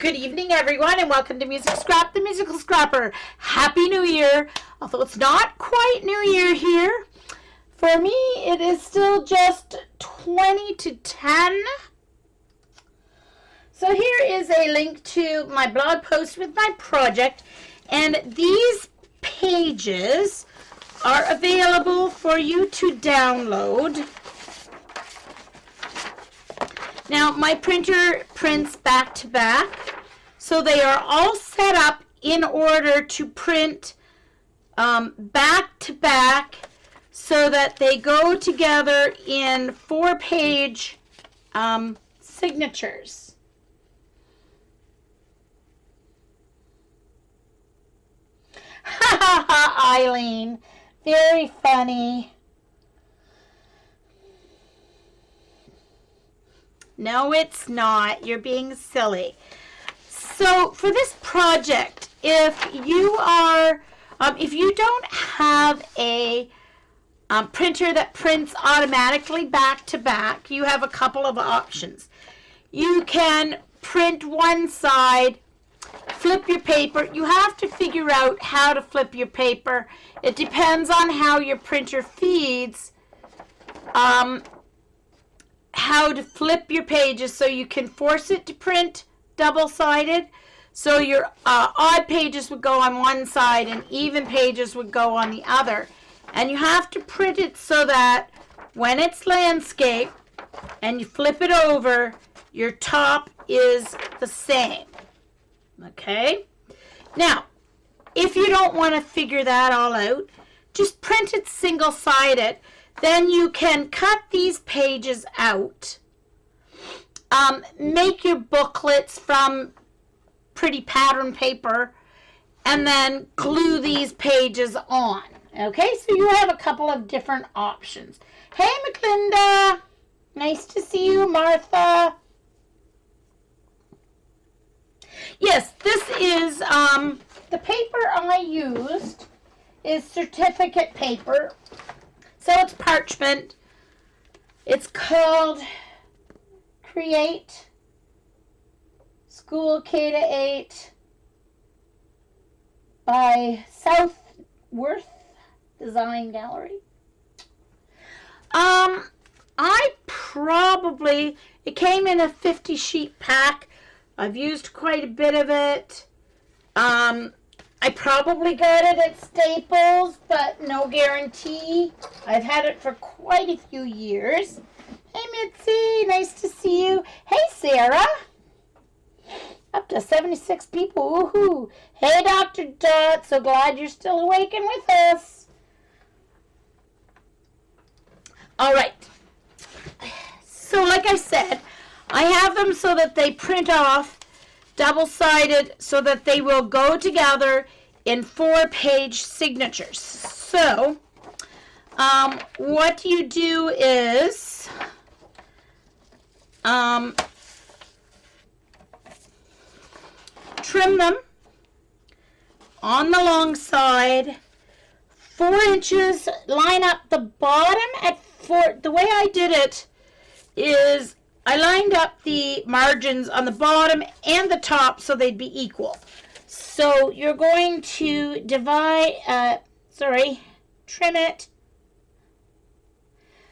Good evening, everyone, and welcome to Music Scrap, the Musical Scrapper. Happy New Year. Although it's not quite New Year here, for me, it is still just 20 to 10. So here is a link to my blog post with my project, and these pages are available for you to download. Now, my printer prints back to back, so they are all set up in order to print back to back so that they go together in 4-page signatures. Ha ha ha, Eileen. Very funny. No, it's not. You're being silly. So for this project, if you don't have a printer that prints automatically back to back, you have a couple of options. You can print one side, flip your paper. You have to figure out how to flip your paper. It depends on how your printer feeds. How to flip your pages so you can force it to print double-sided. So your odd pages would go on one side and even pages would go on the other. And you have to print it so that when it's landscape and you flip it over, your top is the same. Okay? Now, if you don't want to figure that all out, just print it single-sided. Then you can cut these pages out, make your booklets from pretty pattern paper, and then glue these pages on. Okay, so you have a couple of different options. Hey, McLinda. Nice to see you, Martha. Yes, this is, the paper I used is certificate paper. So it's parchment. It's called Create School K-8 by Southworth Design Gallery. It came in a 50 sheet pack. I've used quite a bit of it. I probably got it at Staples, but no guarantee. I've had it for quite a few years. Hey, Mitzi, nice to see you. Hey, Sarah. Up to 76 people, woohoo. Hey, Dr. Dot, so glad you're still awake and with us. All right. So like I said, I have them so that they print off double-sided so that they will go together in 4-page signatures. So what you do is trim them on the long side 4 inches, line up the bottom at 4. The way I did it is I lined up the margins on the bottom and the top so they'd be equal. So you're going to trim it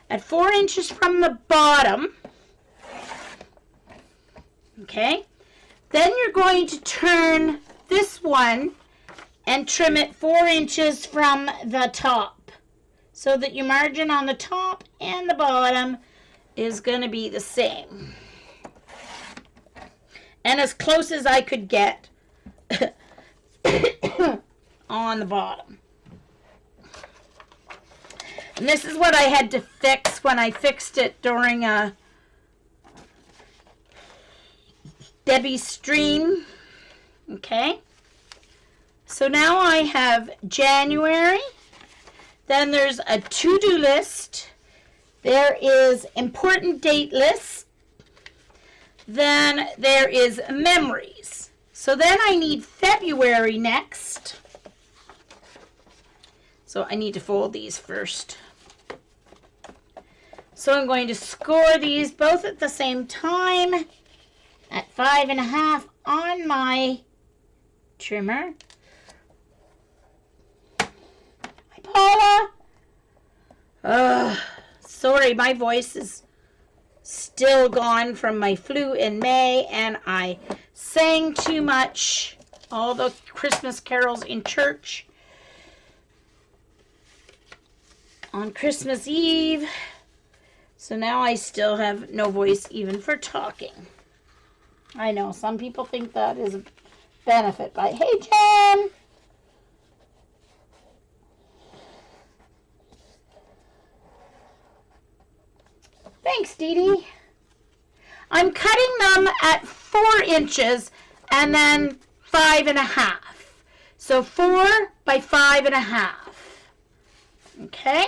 at 4 inches from the bottom. Okay. Then you're going to turn this one and trim it 4 inches from the top so that your margin on the top and the bottom is going to be the same. And as close as I could get on the bottom. And this is what I had to fix when I fixed it during Debbie's stream. Okay. So now I have January. Then there's a to-do list. There is important date list. Then there is memories. So then I need February next. So I need to fold these first. So I'm going to score these both at the same time at 5.5 on my trimmer. Hi, Paula. Sorry, my voice is still gone from my flu in May, and I sang too much all the Christmas carols in church on Christmas Eve. So now I still have no voice even for talking. I know some people think that is a benefit, but hey, Jen. Thanks, Dee Dee. I'm cutting them at 4 inches and then 5.5. So 4 by 5.5. Okay.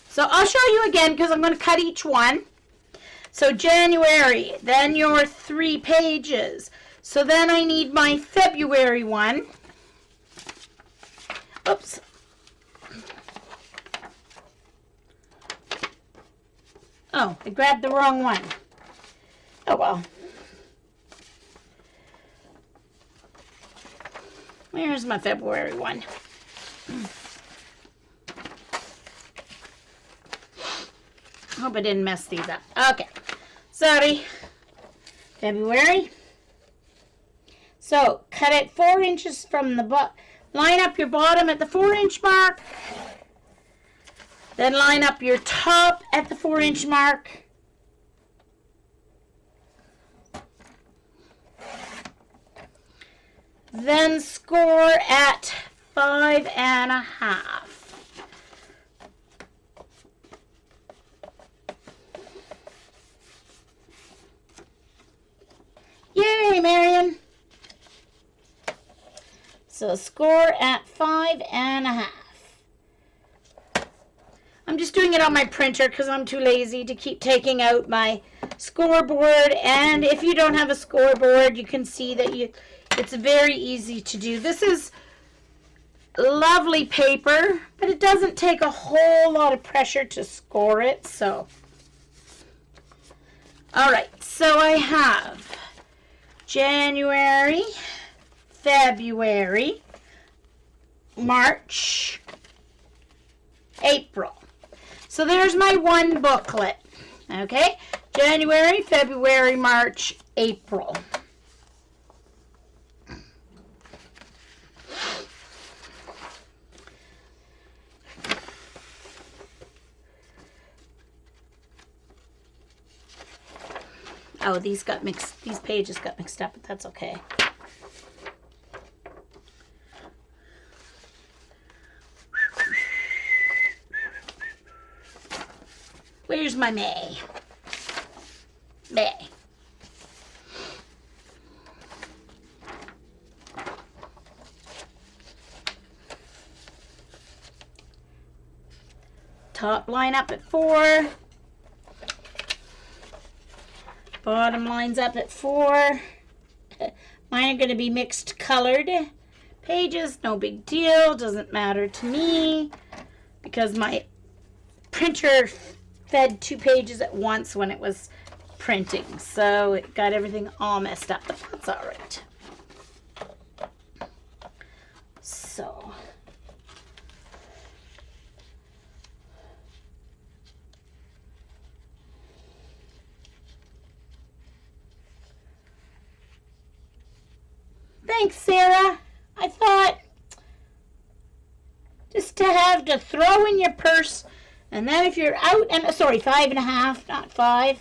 So I'll show you again because I'm going to cut each one. So January, then your 3 pages. So then I need my February one. Oops. Oh, I grabbed the wrong one. Oh well. Where's my February one? Hope I didn't mess these up. Okay. Sorry. February. So, cut it 4 inches from the butt. Line up your bottom at the 4-inch mark. Then line up your top at the 4-inch mark. Then score at 5.5. Yay, Marion. So score at 5.5. I'm just doing it on my printer because I'm too lazy to keep taking out my scoreboard. And if you don't have a scoreboard, you can see that it's very easy to do. This is lovely paper, but it doesn't take a whole lot of pressure to score it. So, all right. So I have January, February, March, April. So there's my one booklet, okay? January, February, March, April. Oh, these pages got mixed up, but that's okay. Where's my May? May. Top line up at 4. Bottom lines up at 4. Mine are going to be mixed colored pages. No big deal. Doesn't matter to me because my printer fed 2 pages at once when it was printing, so it got everything all messed up, but that's all right. So thanks, Sarah. I thought just to have to throw in your purse. And then if you're out and, sorry, 5.5, not 5.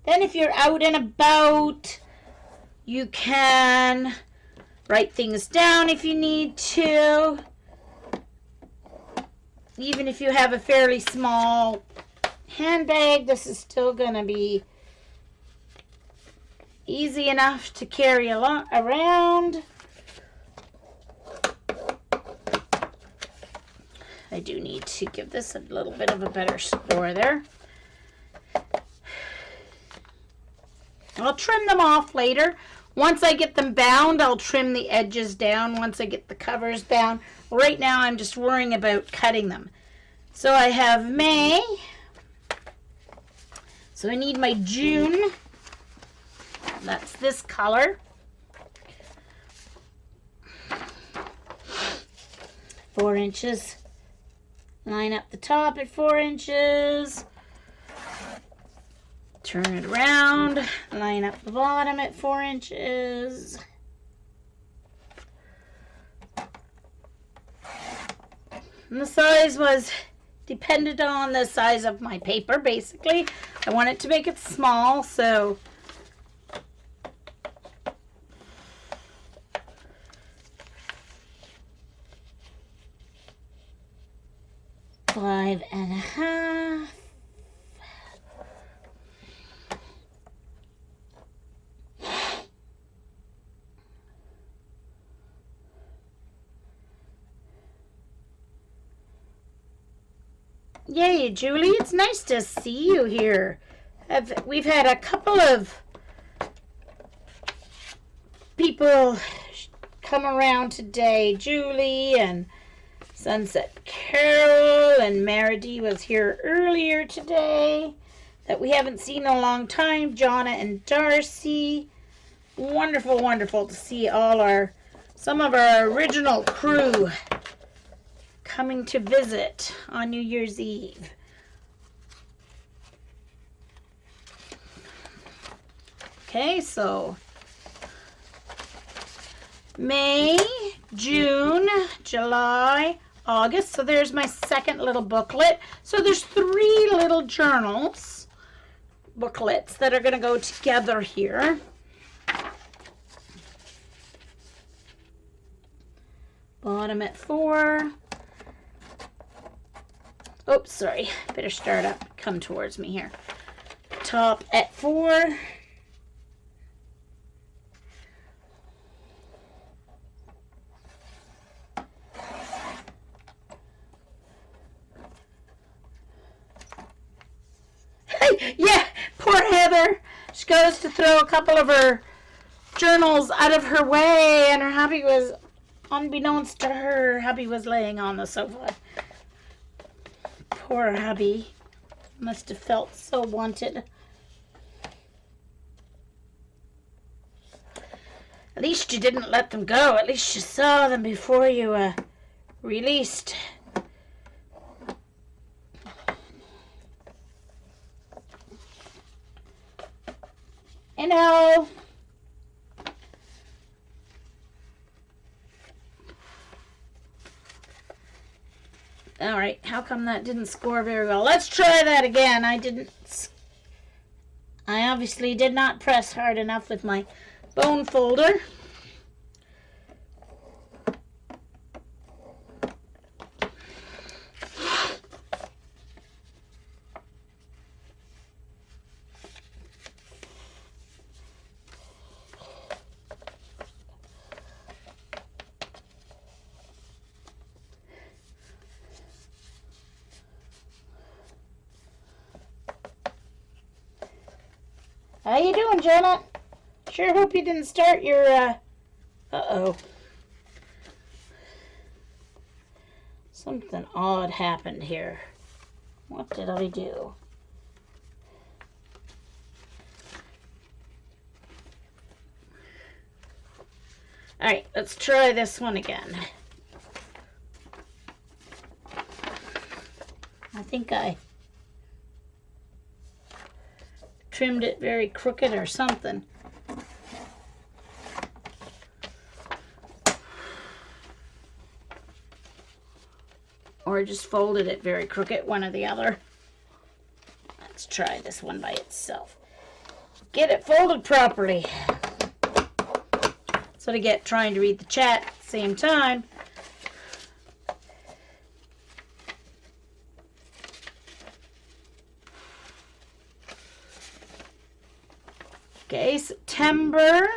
Then if you're out and about, you can write things down if you need to. Even if you have a fairly small handbag, this is still going to be easy enough to carry along around. I do need to give this a little bit of a better score there. I'll trim them off later. Once I get them bound, I'll trim the edges down once I get the covers down. Right now, I'm just worrying about cutting them. So I have May. So I need my June That's this color. 4 inches. Line up the top at 4 inches. Turn it around. Line up the bottom at 4 inches. And the size was dependent on the size of my paper, basically. I wanted to make it small, so five and a half. Yay, Julie, it's nice to see you here. We've had a couple of people come around today. Julie and Sunset Carol and Meredith was here earlier today that we haven't seen in a long time. Jonna and Darcy. Wonderful, wonderful to see some of our original crew coming to visit on New Year's Eve. Okay, so May, June, July, August. So there's my second little booklet. So there's 3 little journals, booklets that are going to go together here. Bottom at 4. Oops, sorry. Better start up. Come towards me here. Top at 4. Yeah, poor Heather. She goes to throw a couple of her journals out of her way, and her hubby was, unbeknownst to her, hubby was laying on the sofa. Poor hubby. Must have felt so wanted. At least you didn't let them go. At least you saw them before you released. You know, all right, how come that didn't score very well? Let's try that again. I obviously did not press hard enough with my bone folder. How you doing, Janet? Sure hope you didn't start your, uh-oh. Something odd happened here. What did I do? Alright, let's try this one again. I think I trimmed it very crooked or something. Or just folded it very crooked, one or the other. Let's try this one by itself. Get it folded properly. So to get trying to read the chat at the same time. Okay, September.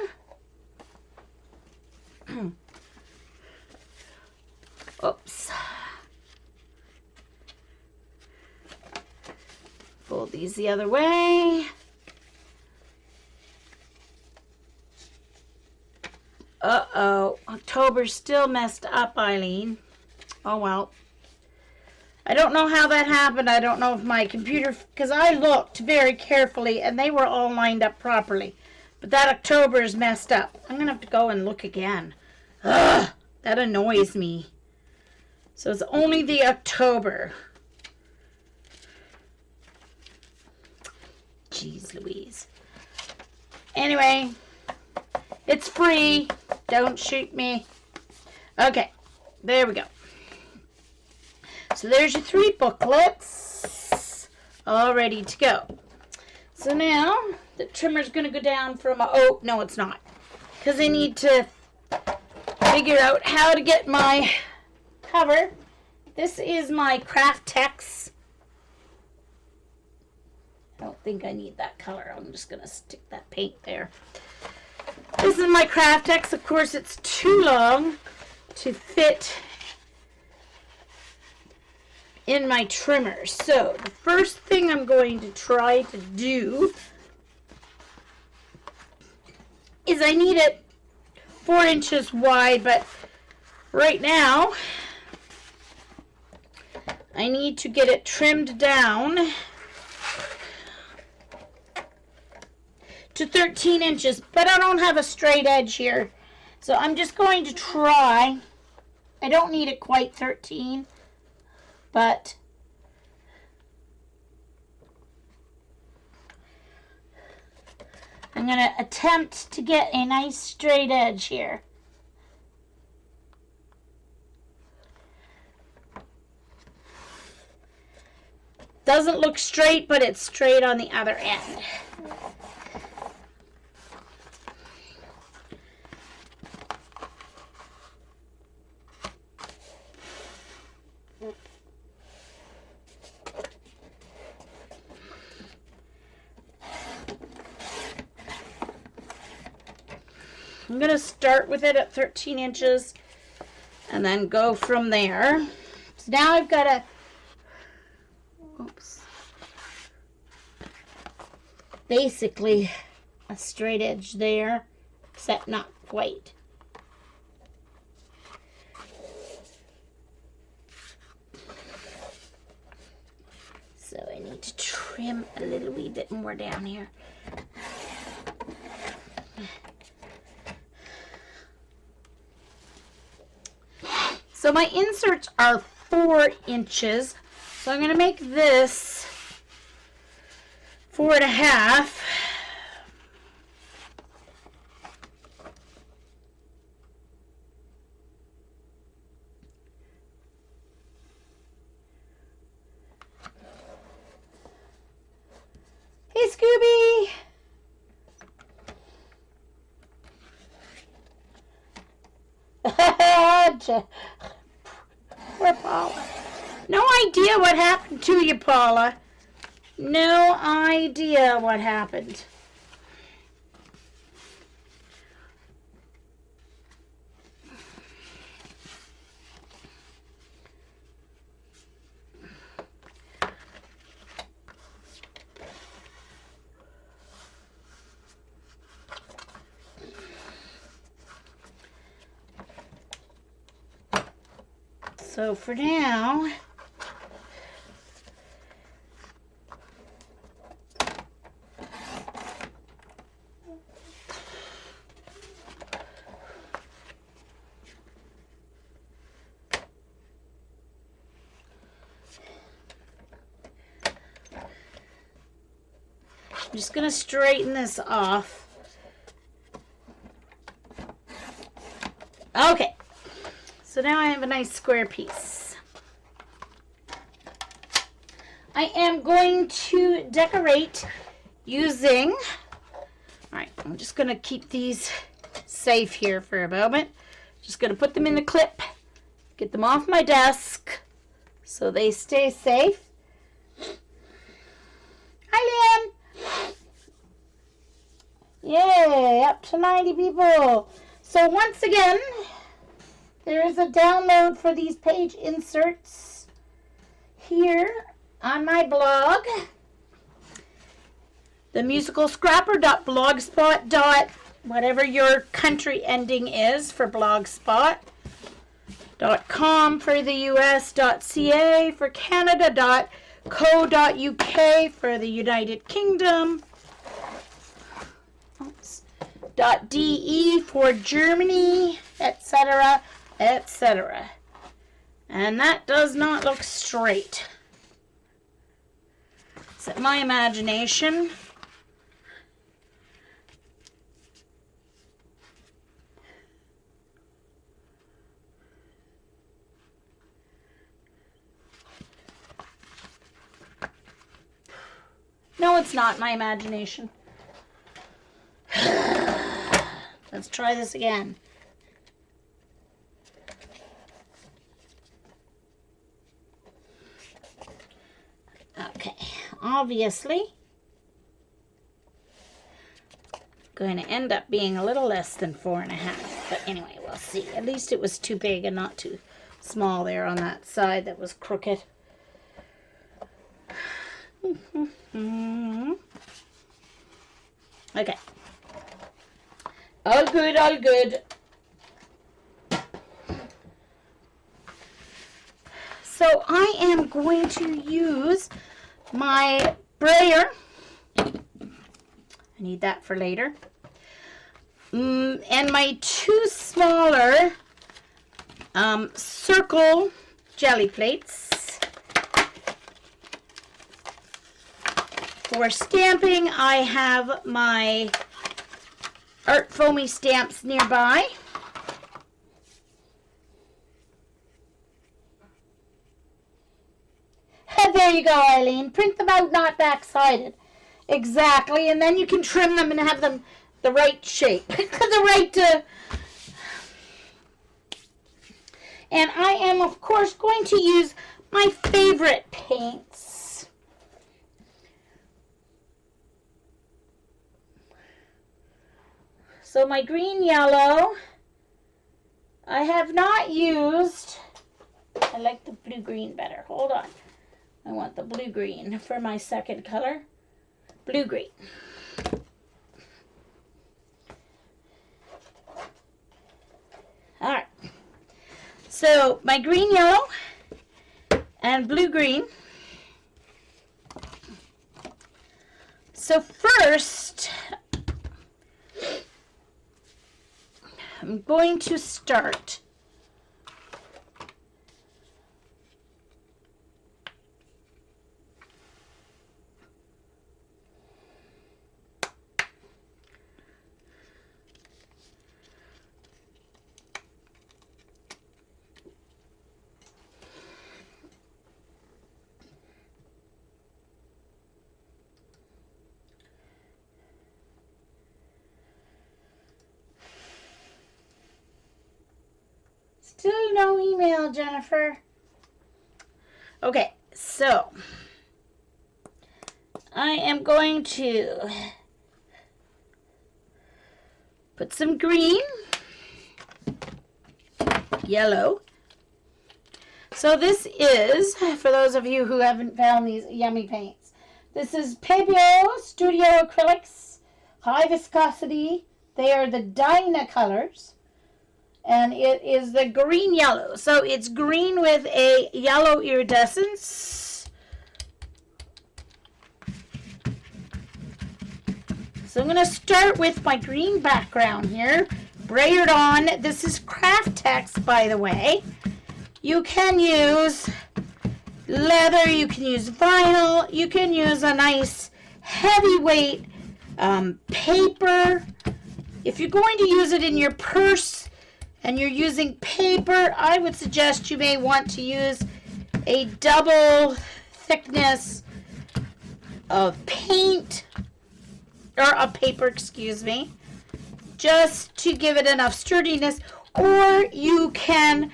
Oops. Fold these the other way. Uh-oh. October's still messed up, Eileen. Oh, well. I don't know how that happened. I don't know if my computer, because I looked very carefully and they were all lined up properly. But that October is messed up. I'm going to have to go and look again. Ugh, that annoys me. So it's only the October. Jeez Louise. Anyway, it's free. Don't shoot me. Okay, there we go. So there's your 3 booklets, all ready to go. So now the trimmer's going to go down from oh, no it's not, because I need to figure out how to get my cover. This is my Craft Tex. I don't think I need that color. I'm just going to stick that paint there. This is my Craft Tex. Of course, it's too long to fit in my trimmer. So the first thing I'm going to try to do is I need it 4 inches wide, but right now I need to get it trimmed down to 13 inches, but I don't have a straight edge here. So I'm just going to try. I don't need it quite 13, but I'm going to attempt to get a nice straight edge here. Doesn't look straight, but it's straight on the other end. I'm going to start with it at 13 inches and then go from there. So now I've got a, basically a straight edge there, except not quite. So I need to trim a little wee bit more down here. So my inserts are 4 inches. So I'm going to make this 4.5. Hey, Scooby. Poor Paula. No idea what happened to you, Paula. No idea what happened. So for now, I'm just going to straighten this off. Okay. So now I have a nice square piece. I am going to decorate using, all right, I'm just going to keep these safe here for a moment. Just going to put them in the clip, get them off my desk so they stay safe. Hi, Lynn. Yay, up to 90 people. So once again, there is a download for these page inserts here on my blog, themusicalscrapper.blogspot. Whatever your country ending is for blogspot.com for the US.ca for Canada.co.uk for the United Kingdom. Oops. .de for Germany, etc., etc. And that does not look straight. Is it my imagination? No, it's not my imagination. Let's try this again. Okay, obviously, going to end up being a little less than 4.5. But anyway, we'll see. At least it was too big and not too small there on that side that was crooked. Okay. All good, all good. So I am going to use my brayer. I need that for later. And my 2 smaller circle jelly plates. For stamping, I have my art foamy stamps nearby. There you go, Eileen. Print them out, not back-sided. Exactly, and then you can trim them and have them the right shape. And I am, of course, going to use my favorite paints. So my green yellow, I have not used, I like the blue-green better. Hold on. I want the blue-green for my second color. Blue-green. All right. So my green, yellow, and blue-green. So first, I'm going to start still no email, Jennifer. Okay, so I am going to put some green, yellow. So this is, for those of you who haven't found these yummy paints, this is Pebeo Studio Acrylics, high viscosity. They are the Dyna colors. And it is the green yellow. So it's green with a yellow iridescence. So I'm going to start with my green background here. Brayered on. This is craft text, by the way. You can use leather. You can use vinyl. You can use a nice heavyweight paper. If you're going to use it in your purse, and you're using paper, I would suggest you may want to use a double thickness of paint, or a paper, excuse me, just to give it enough sturdiness, or you can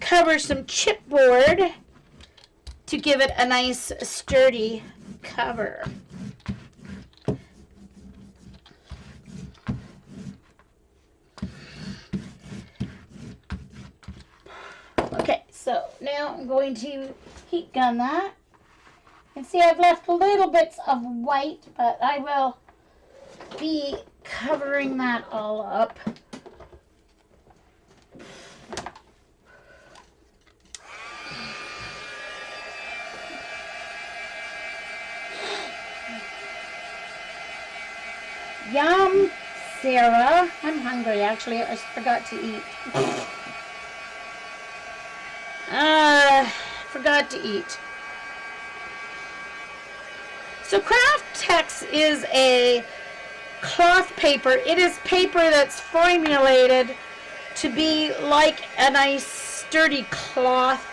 cover some chipboard to give it a nice sturdy cover. Okay, so now I'm going to heat gun that. You can see I've left little bits of white, but I will be covering that all up. Yum, Sarah. I'm hungry, actually. I forgot to eat. Forgot to eat. So Craft Tex is a cloth paper. It is paper that's formulated to be like a nice sturdy cloth.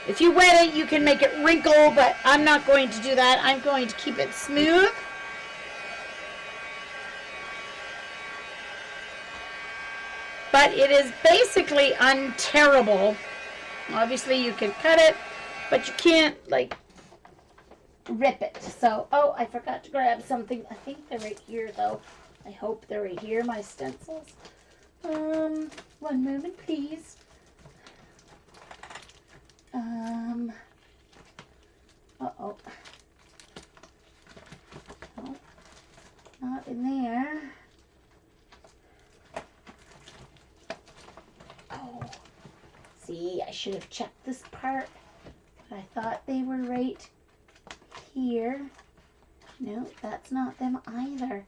If you wet it, you can make it wrinkle, but I'm not going to do that. I'm going to keep it smooth. But it is basically untearable. Obviously, you can cut it, but you can't, like, rip it. So, oh, I forgot to grab something. I think they're right here, though. I hope they're right here, my stencils. One moment, please. Uh-oh. No, not in there. Oh, see, I should have checked this part. But I thought they were right here. No, that's not them either.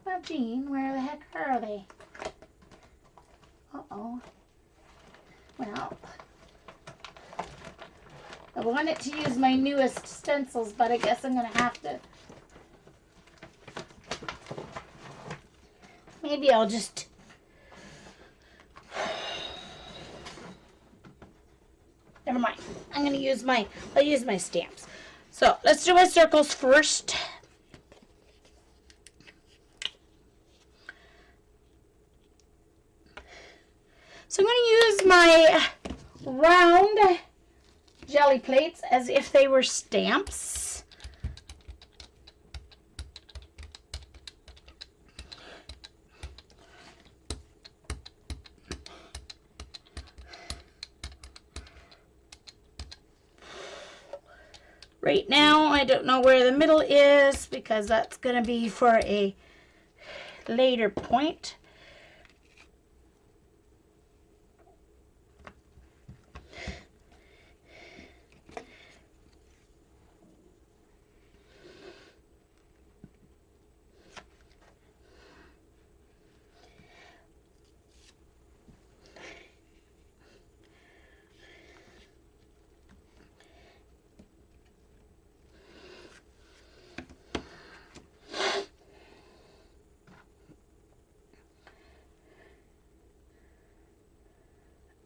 Well, Jean, where the heck are they? Uh-oh. Well, I wanted to use my newest stencils, but I guess I'm going to have to. Maybe I'll just. Never mind. I'm going to use I'll use my stamps. So let's do my circles first. So I'm going to use my round jelly plates as if they were stamps. Right now, I don't know where the middle is because that's going to be for a later point.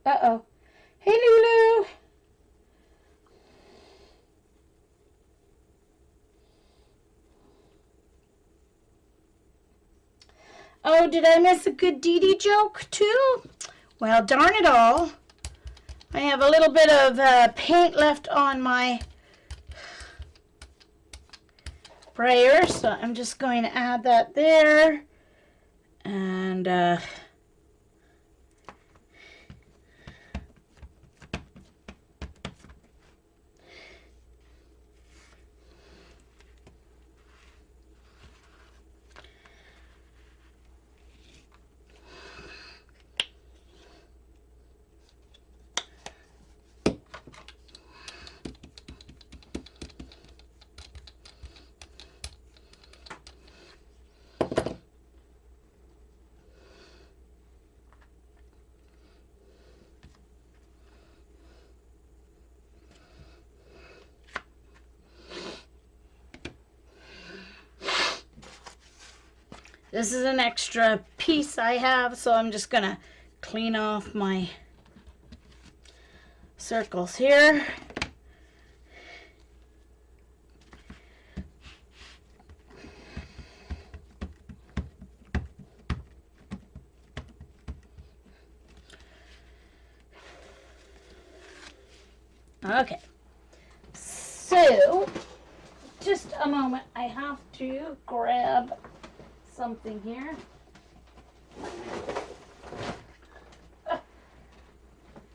Uh-oh. Hey, Lulu. Oh, did I miss a good Dee Dee joke, too? Well, darn it all. I have a little bit of paint left on my sprayer, so I'm just going to add that there. And, this is an extra piece I have, so I'm just going to clean off my circles here. Okay, so just a moment, I have to grab something here.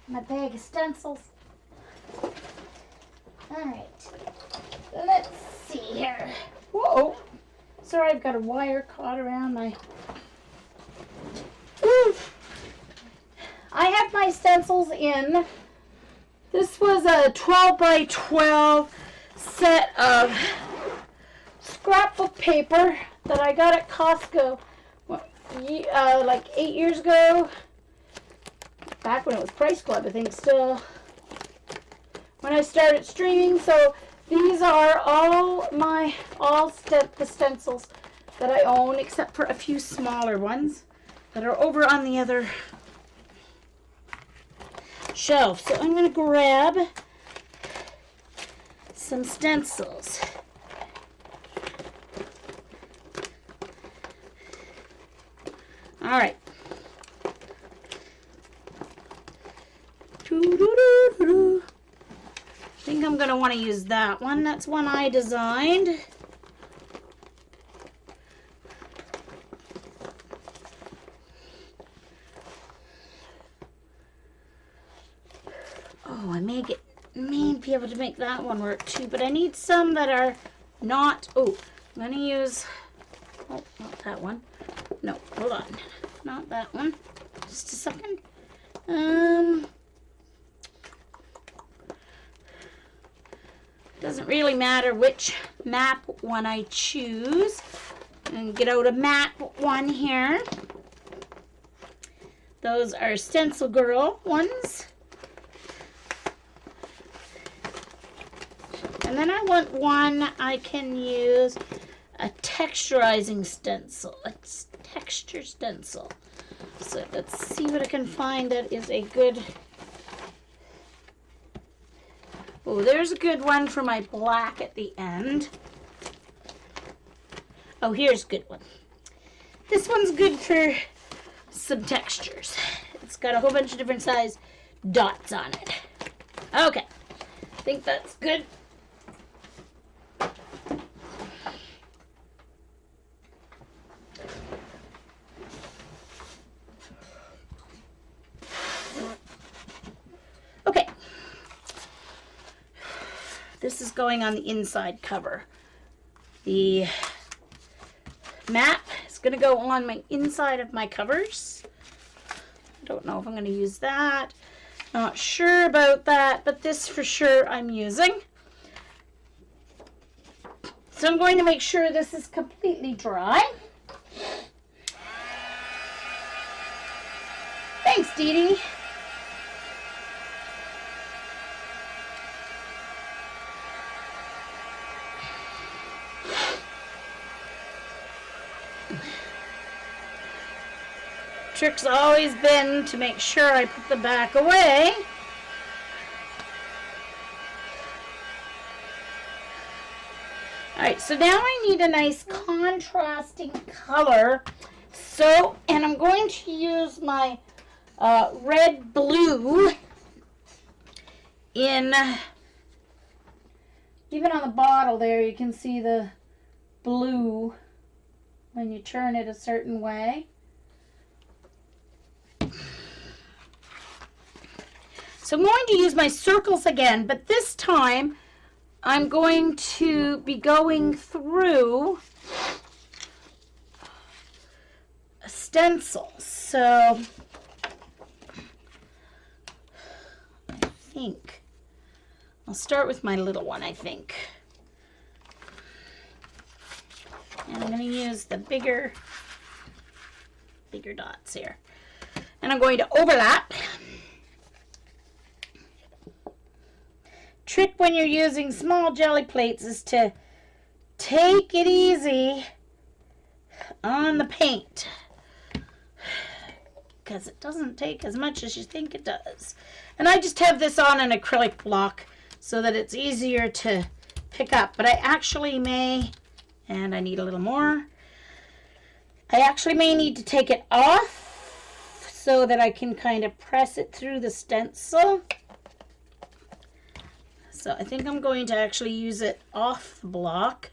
My bag of stencils. Alright, let's see here. Whoa, sorry, I've got a wire caught around my... Oof. I have my stencils in. This was a 12 by 12 set of scrapbook paper that I got at Costco like 8 years ago. Back when it was Price Club, I think, still. When I started streaming. So these are all the stencils that I own, except for a few smaller ones that are over on the other shelf. So I'm going to grab some stencils. All right. I think I'm going to want to use that one. That's one I designed. Oh, I may be able to make that one work too, but I need some that are not. Oh, I'm going to use, oh, not that one. No, hold on. Not that one. Just a second. Doesn't really matter which map one I choose. And get out a map one here. Those are Stencil Girl ones. And then I want one I can use a texturizing stencil. It's texture stencil. So let's see what I can find that is a good. Oh, there's a good one for my black at the end. Oh, here's a good one. This one's good for some textures. It's got a whole bunch of different size dots on it. Okay, I think that's good. Okay. This is going on the inside cover. The map is going to go on my inside of my covers. I don't know if I'm going to use that. Not sure about that, but this for sure I'm using. So I'm going to make sure this is completely dry. Thanks, Dee Dee. Trick's always been to make sure I put the back away. Alright, so now I need a nice contrasting color. So, and I'm going to use my red blue in, even on the bottle there you can see the blue when you turn it a certain way. So I'm going to use my circles again, but this time I'm going to be going through a stencil. So I think I'll start with my little one, I think. And I'm going to use the bigger dots here. And I'm going to overlap. Trick when you're using small jelly plates is to take it easy on the paint, because it doesn't take as much as you think it does. And I just have this on an acrylic block so that it's easier to pick up, but I actually may, and I need a little more, I actually may need to take it off so that I can kind of press it through the stencil. So I think I'm going to actually use it off the block.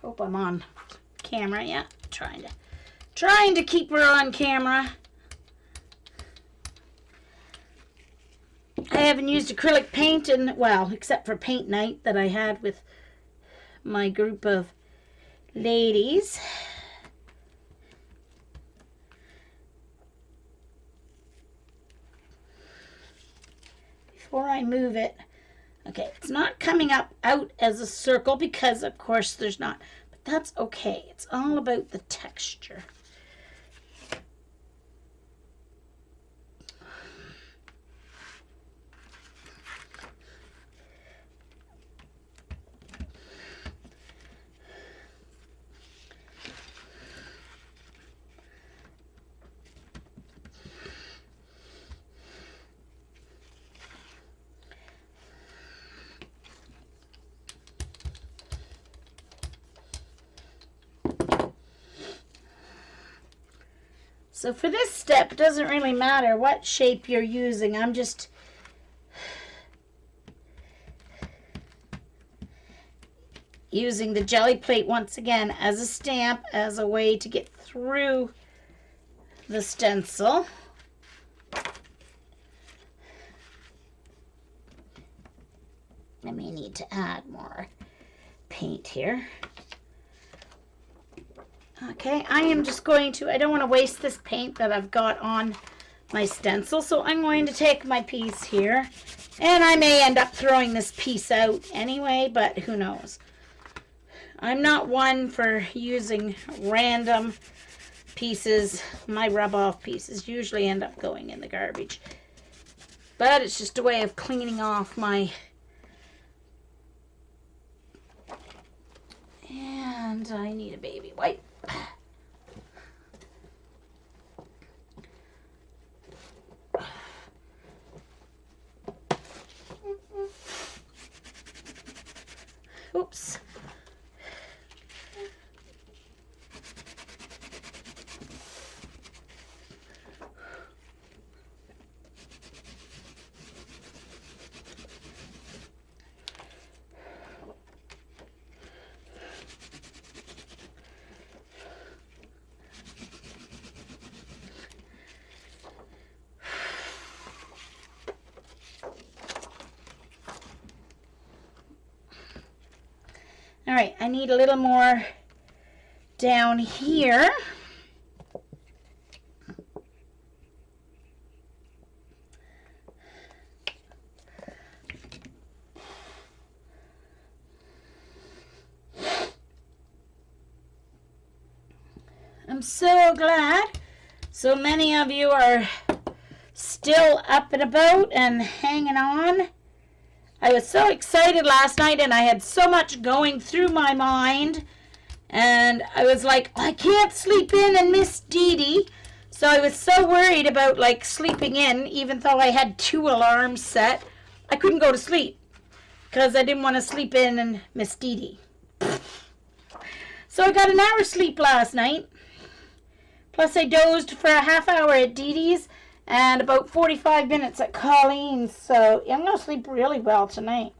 Hope I'm on camera. Yeah, trying to keep her on camera. I haven't used acrylic paint in, well, except for paint night that I had with my group of ladies. before I move it. Okay, it's not coming up out as a circle because of course there's not, but that's okay. It's all about the texture. So for this step, it doesn't really matter what shape you're using. I'm just using the jelly plate once again as a stamp, as a way to get through the stencil. I may need to add more paint here. Okay, I am just going to, I don't want to waste this paint that I've got on my stencil, so I'm going to take my piece here, and I may end up throwing this piece out anyway, but who knows. I'm not one for using random pieces. My rub-off pieces usually end up going in the garbage, but it's just a way of cleaning off my... And I need a baby wipe. Oops. All right, I need a little more down here. I'm so glad so many of you are still up and about and hanging on. I was so excited last night and I had so much going through my mind, and I was like, I can't sleep in and miss Dee Dee. So I was so worried about like sleeping in, even though I had 2 alarms set. I couldn't go to sleep because I didn't want to sleep in and miss Dee Dee. So I got an hour's sleep last night. Plus I dozed for a half hour at Dee Dee's and about 45 minutes at Colleen's. So I'm going to sleep really well tonight.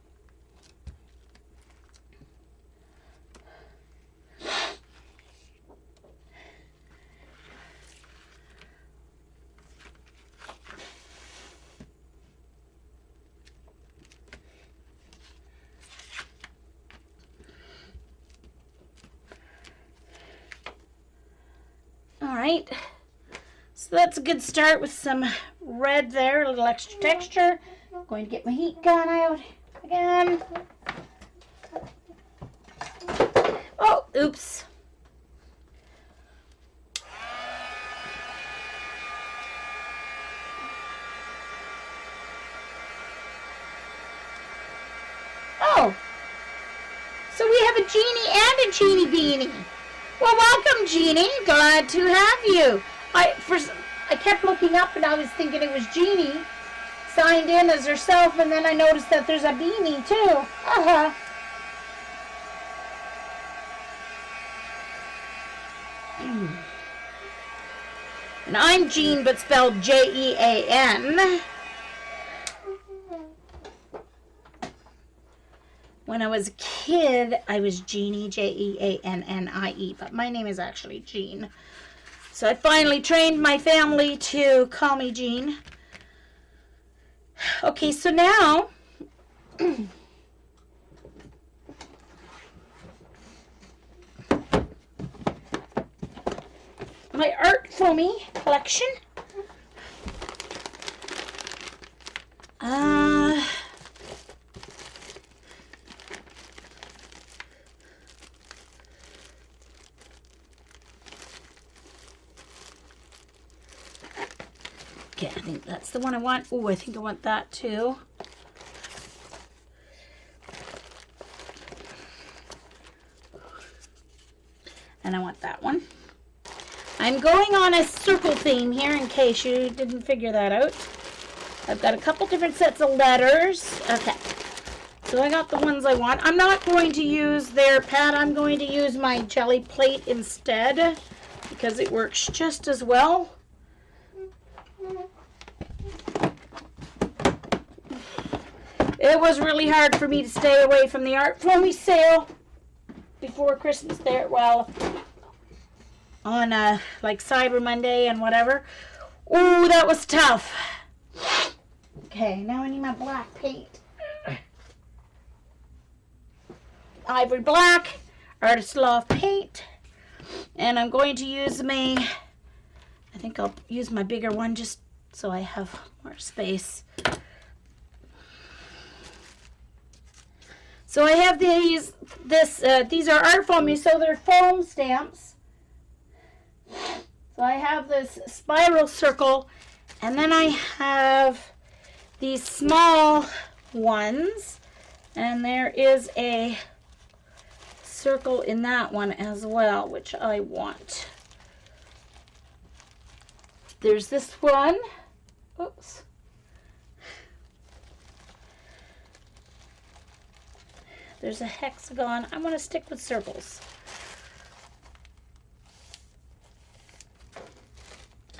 All right. So that's a good start with some red there, a little extra texture. I'm going to get my heat gun out again. Oh, oops. Oh, so we have a Jeannie and a Jeannie Beanie. Well, welcome, Jeannie. Glad to have you. I kept looking up and I was thinking it was Jeannie signed in as herself, and then I noticed that there's a beanie too. Uh-huh. And I'm Jean, but spelled Jean. When I was a kid, I was Jeannie, Jeannie, but my name is actually Jean. So I finally trained my family to call me Jean. Okay, so now my art for me collection. Okay, I think that's the one I want. Oh, I think I want that too. And I want that one. I'm going on a circle theme here in case you didn't figure that out. I've got a couple different sets of letters. Okay. So I got the ones I want. I'm not going to use their pad. I'm going to use my jelly plate instead because it works just as well. It was really hard for me to stay away from the Art Foamy sale before Christmas there. Well, on like Cyber Monday and whatever. Ooh, that was tough. Okay, now I need my black paint. Ivory black, Artist Loft paint, and I'm going to use I think I'll use my bigger one just so I have more space. So I have these are Art Foamy, so they're foam stamps. So I have this spiral circle, and then I have these small ones, and there is a circle in that one as well, which I want. There's this one. Oops. There's a hexagon. I'm going to stick with circles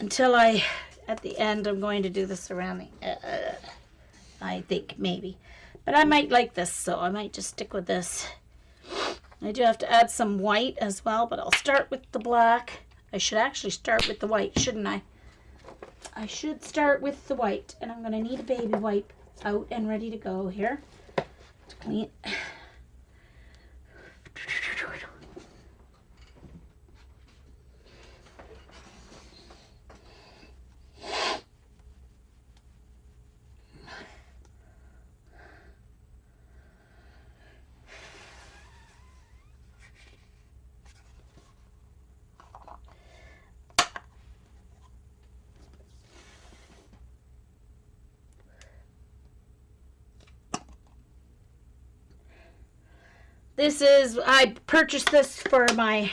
until at the end, I'm going to do the surrounding. I think maybe, but I might like this, so I might just stick with this. I do have to add some white as well, but I'll start with the black. I should actually start with the white, shouldn't I? I should start with the white, and I'm going to need a baby wipe out and ready to go here to clean. I purchased this for my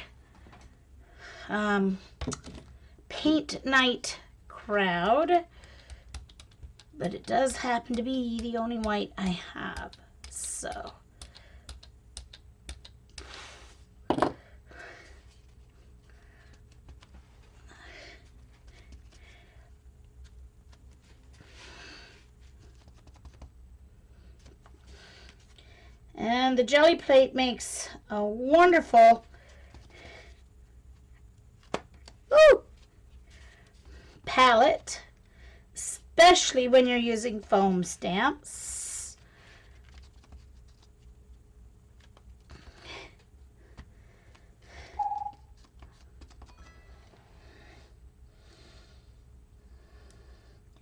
paint night crowd, but it does happen to be the only white I have, so. And the jelly plate makes a wonderful palette, especially when you're using foam stamps.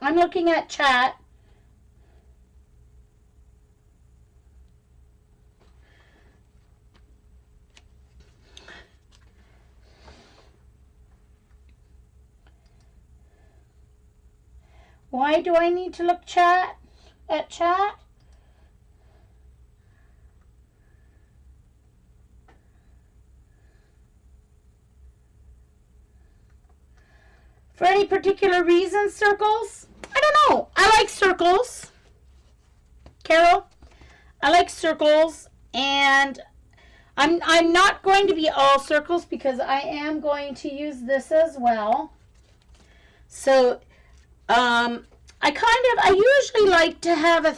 I'm looking at chat. Why do I need to look at chat? For any particular reason, circles? I don't know. I like circles. Carol, I like circles, and I'm not going to be all circles because I am going to use this as well. So I usually like to have a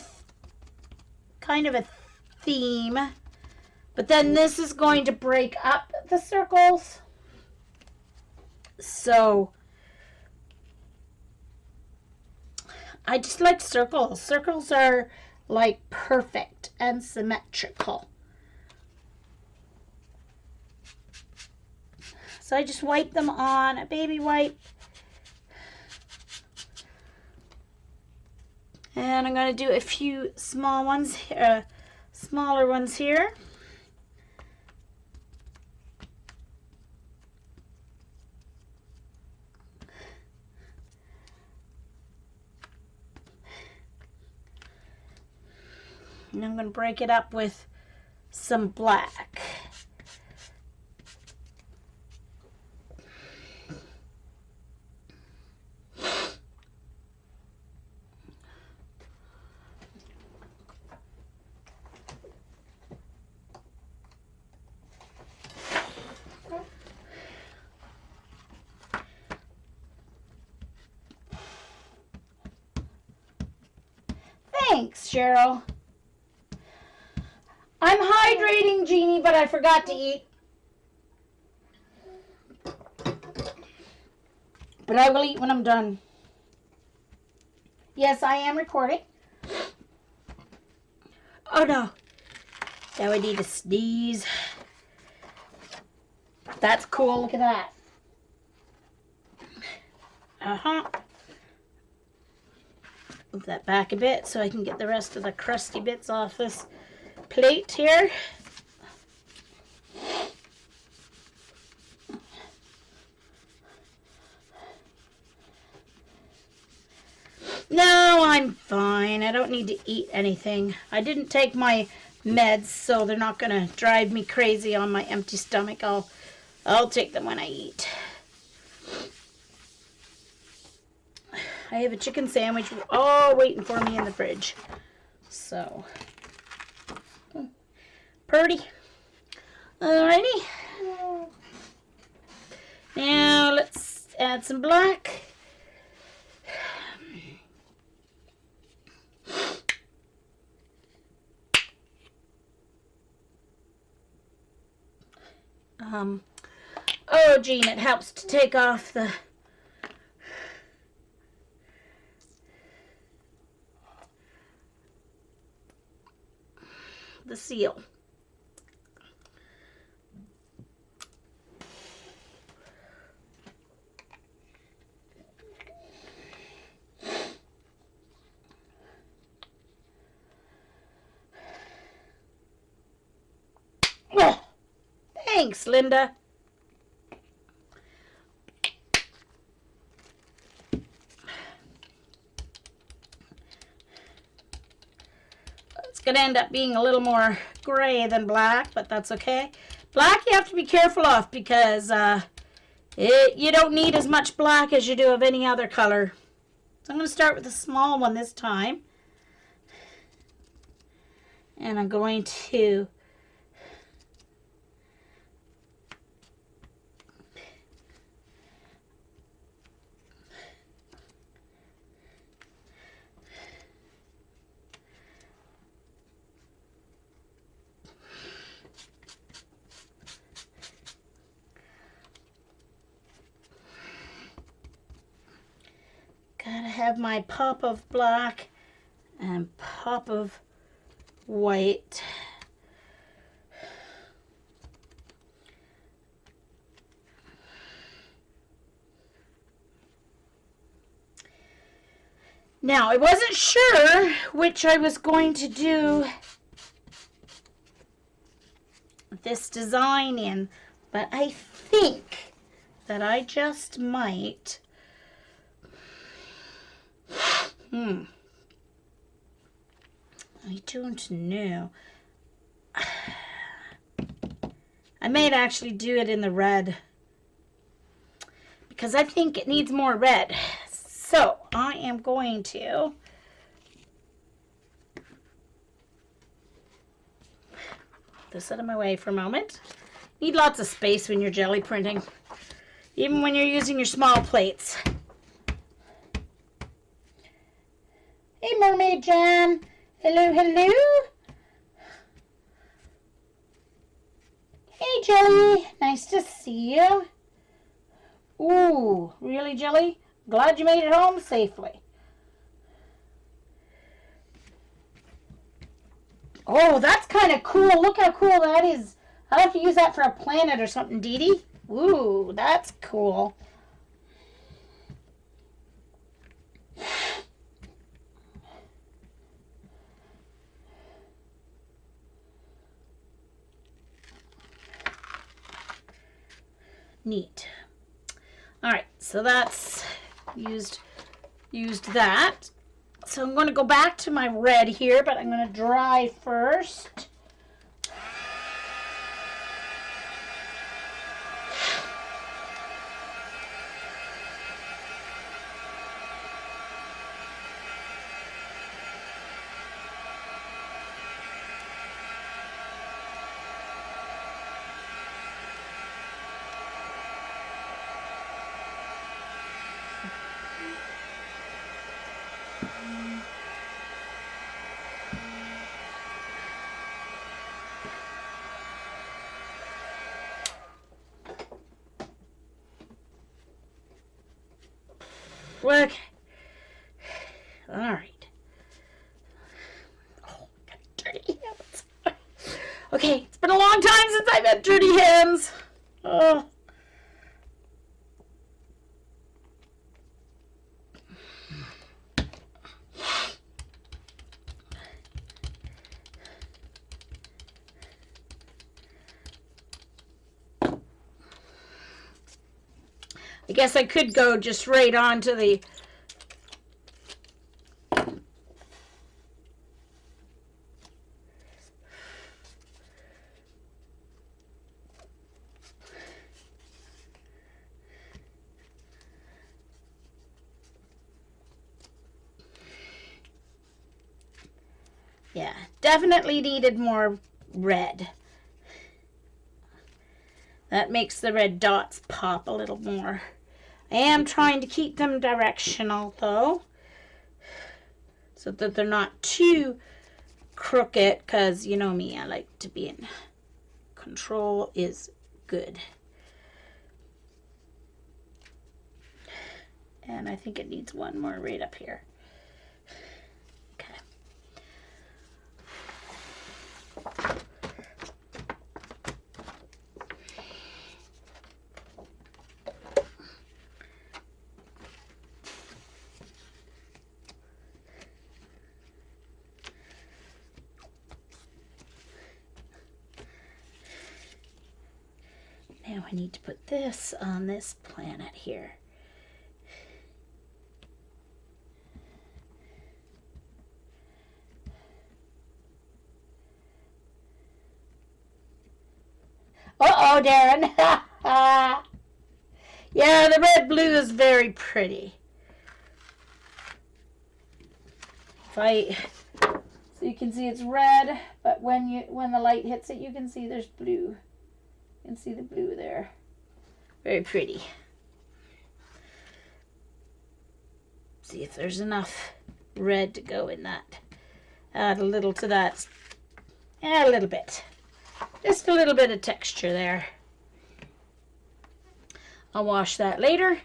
kind of a theme, but then this is going to break up the circles. So I just like circles. Circles are like perfect and symmetrical. So I just wipe them on a baby wipe. And I'm going to do a few small ones here, smaller ones here. And I'm going to break it up with some black. Thanks, Cheryl. I'm hydrating, Jeannie, but I forgot to eat. But I will eat when I'm done. Yes, I am recording. Oh, no. Now I need to sneeze. That's cool. Look at that. Uh-huh. Move that back a bit so I can get the rest of the crusty bits off this plate here. No, I'm fine. I don't need to eat anything. I didn't take my meds, so they're not going to drive me crazy on my empty stomach. I'll take them when I eat. I have a chicken sandwich all waiting for me in the fridge. So, pretty. Alrighty. Now let's add some black. Oh, Jean, it helps to take off the seal. Oh, thanks, Linda. It's going to end up being a little more gray than black, but that's okay. Black you have to be careful of because you don't need as much black as you do of any other color. So I'm going to start with a small one this time. And I'm going to gotta have my pop of black and pop of white. Now, I wasn't sure which I was going to do this design in, but I think that I just might I don't know. I might actually do it in the red because I think it needs more red. So I am going to put this out of my way for a moment. Need lots of space when you're jelly printing, even when you're using your small plates. Hey, Mermaid Jan. Hello, hello. Hey, Jelly. Nice to see you. Ooh, really, Jelly? Glad you made it home safely. Oh, that's kind of cool. Look how cool that is. I'll have to use that for a planet or something, Dee Dee. Ooh, that's cool. Neat. All right, so that's used that. So I'm going to go back to my red here, but I'm going to dry first. Okay. All right. Oh, got dirty hands. Okay, it's been a long time since I've had dirty hands. Oh. I guess I could go just right on to the yeah, definitely needed more red. That makes the red dots pop a little more. I am trying to keep them directional though, so that they're not too crooked, because you know me, I like to be in control is good. And I think it needs one more right up here. Okay. Now I need to put this on this planet here. Uh-oh, Darren. Yeah, the red blue is very pretty. So you can see it's red, but when the light hits it, you can see there's blue. You can see the blue there. Very pretty. See if there's enough red to go in that. Add a little to that. Add a little bit. Just a little bit of texture there. I'll wash that later.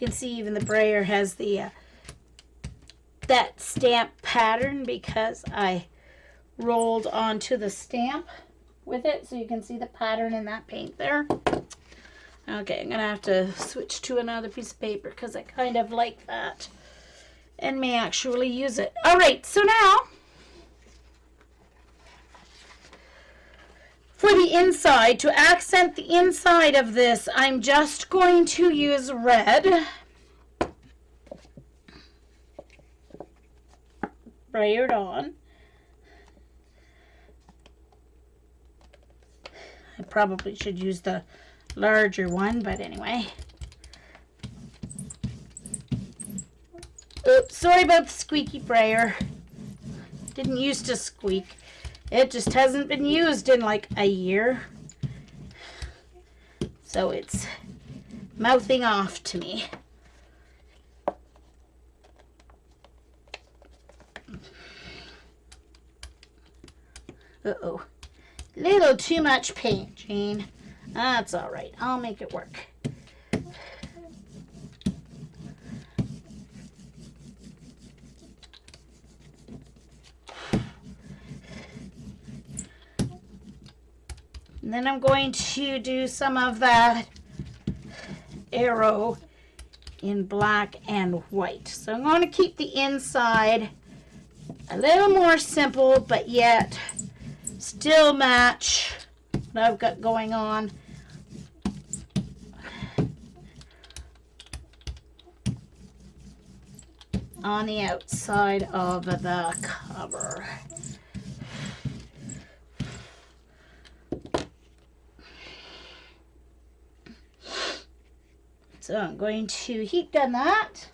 You can see even the brayer has the that stamp pattern because I rolled onto the stamp with it, so you can see the pattern in that paint there. Okay, I'm gonna have to switch to another piece of paper because I kind of like that and may actually use it. All right, so now for the inside, to accent the inside of this, I'm just going to use red. Brayered on. I probably should use the larger one, but anyway. Oops, sorry about the squeaky brayer. Didn't used to squeak. It just hasn't been used in like a year. So it's mouthing off to me. Uh-oh. Little too much paint, Jane. That's all right. I'll make it work. And then I'm going to do some of that arrow in black and white. So I'm going to keep the inside a little more simple, but yet still match what I've got going on. on the outside of the cover. So I'm going to heat gun that.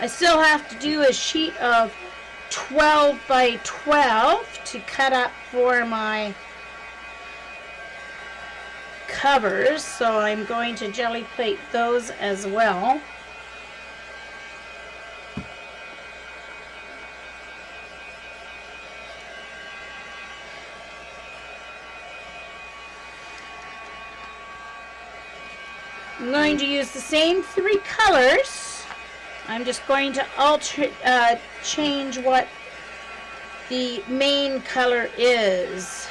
I still have to do a sheet of 12 by 12 to cut up for my covers, so I'm going to jelly plate those as well. I'm going to use the same 3 colors. I'm just going to change what the main color is.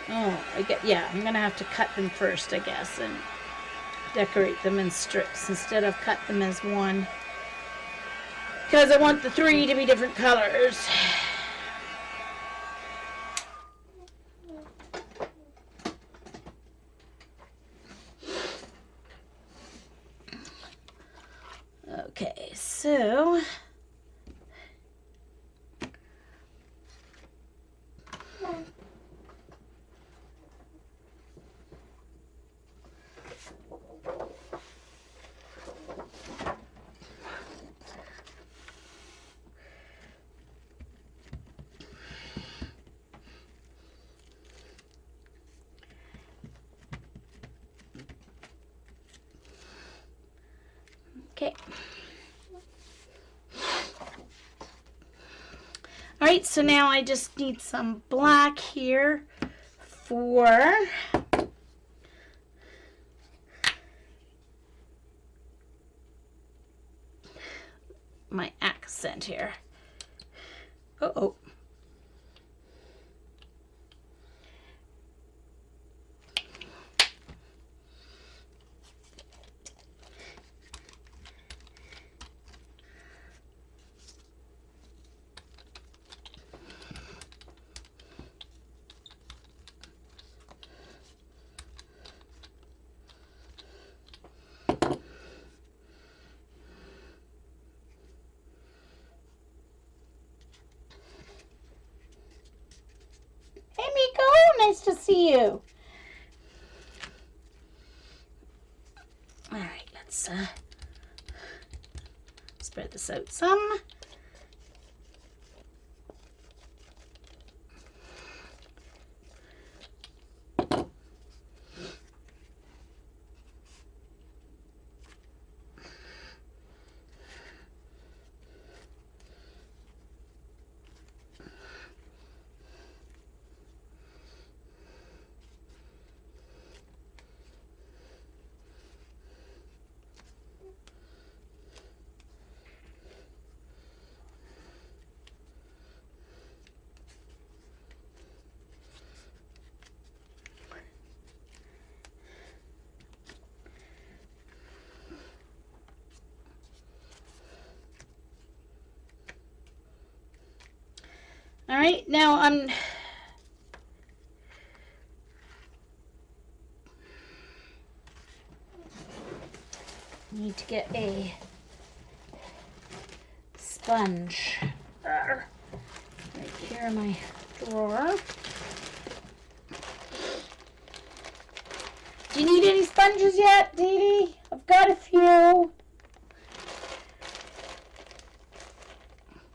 Oh, I'm going to have to cut them first, I guess, and decorate them in strips instead of cut them as one. Because I want the 3 to be different colors. Okay, so okay. All right, so now I just need some black here for my accent here. Uh-oh. Nice to see you. All right, let's spread this out some. All right, now I need to get a sponge right here in my drawer. Do you need any sponges yet, Dee Dee? I've got a few.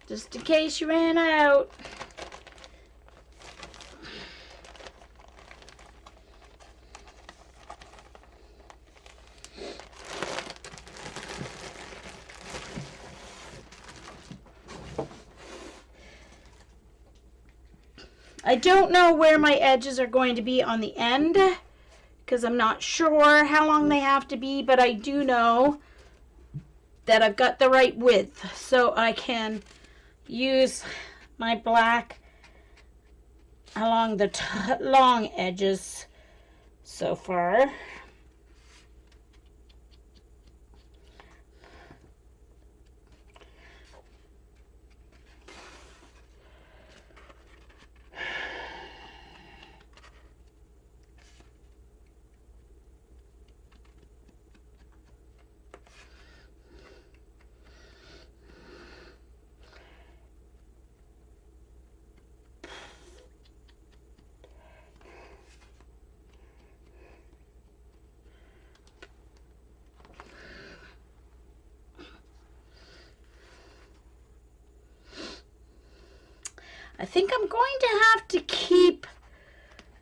Just in case you ran out. I don't know where my edges are going to be on the end because I'm not sure how long they have to be, but I do know that I've got the right width so I can use my black along the long edges so far. I think I'm going to have to keep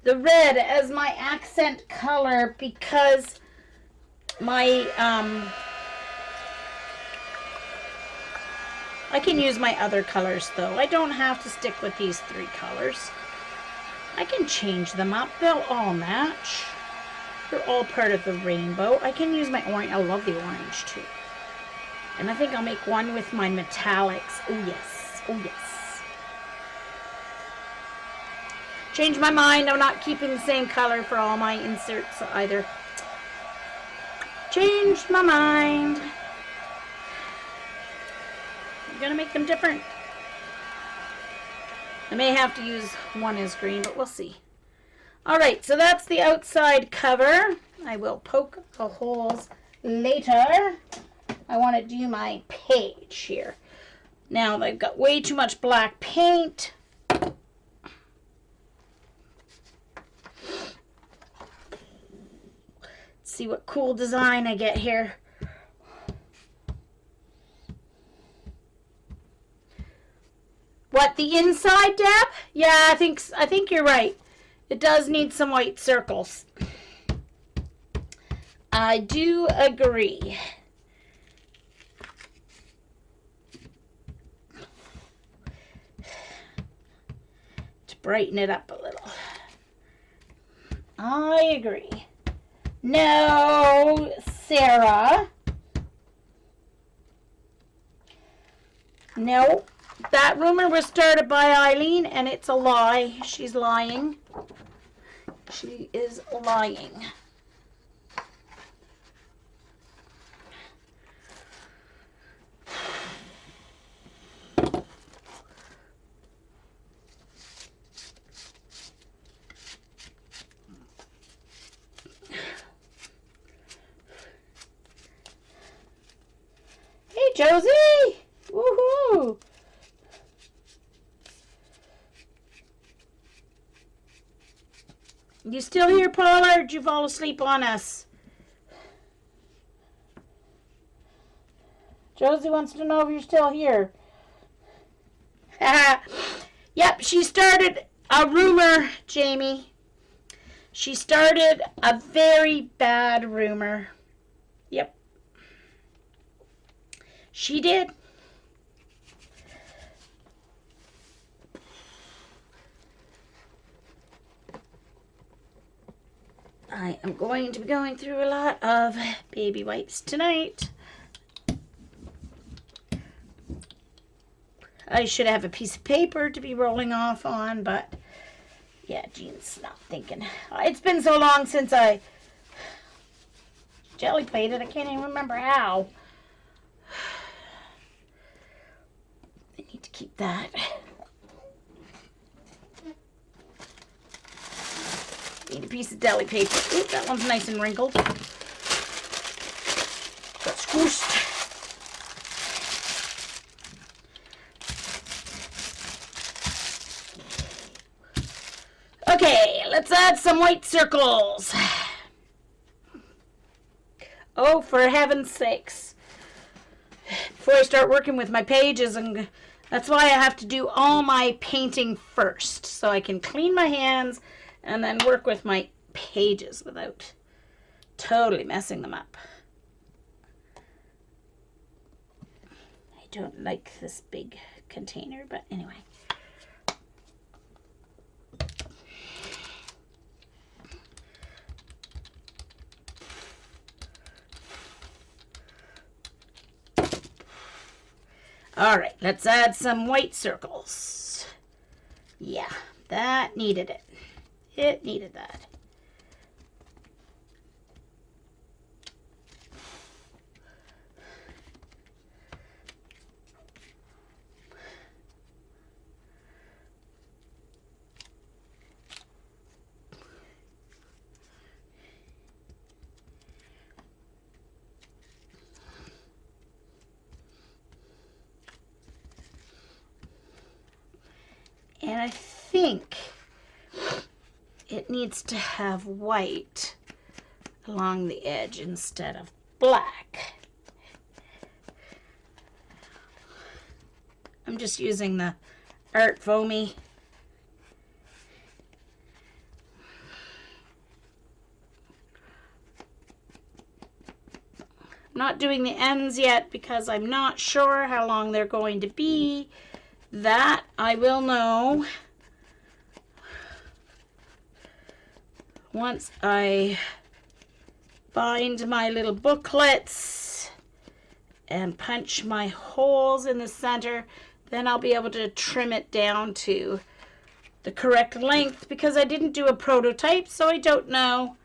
the red as my accent color because my, I can use my other colors though. I don't have to stick with these 3 colors. I can change them up. They'll all match. They're all part of the rainbow. I can use my orange. I love the orange too. And I think I'll make one with my metallics. Oh yes. Oh yes. Change my mind. I'm not keeping the same color for all my inserts either. Changed my mind. I'm gonna make them different. I may have to use one as green, but we'll see. All right, so that's the outside cover. I will poke the holes later. I want to do my page here. Now I've got way too much black paint. See what cool design I get here. What, the inside, Deb? Yeah, I think you're right. It does need some white circles. I do agree. To brighten it up a little. I agree. No, Sarah. No, that rumor was started by Eileen, and it's a lie. She's lying. She is lying. Hey, Josie! Woohoo! You still here, Paula, or did you fall asleep on us? Josie wants to know if you're still here. Yep, she started a rumor, Jamie. She started a very bad rumor. Yep. She did. I am going to be going through a lot of baby wipes tonight. I should have a piece of paper to be rolling off on, but yeah, Jean's not thinking. It's been so long since I jelly plated, I can't even remember how. I need to keep that. Need a piece of deli paper. Ooh, that one's nice and wrinkled. Got squooshed. Okay, let's add some white circles. Oh, for heaven's sakes. Before I start working with my pages, and that's why I have to do all my painting first, so I can clean my hands and then work with my pages without totally messing them up. I don't like this big container, but anyway. All right, let's add some white circles. Yeah, that needed it. It needed that. And I think it needs to have white along the edge instead of black. I'm just using the Art Foamy. I'm not doing the ends yet because I'm not sure how long they're going to be. That I will know once I bind my little booklets and punch my holes in the center. Then I'll be able to trim it down to the correct length because I didn't do a prototype, so I don't know.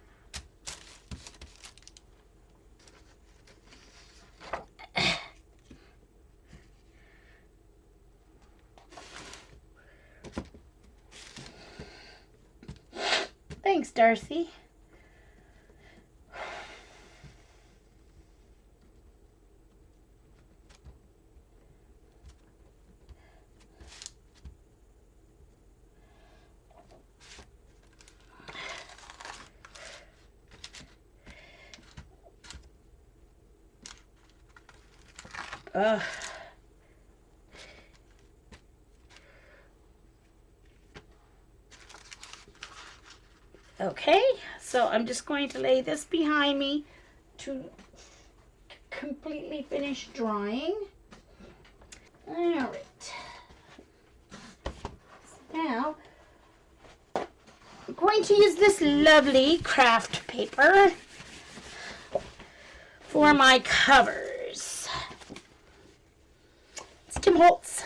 Thanks, Darcy. Okay, so I'm just going to lay this behind me to completely finish drying. All right. Now, I'm going to use this lovely craft paper for my covers. It's Tim Holtz.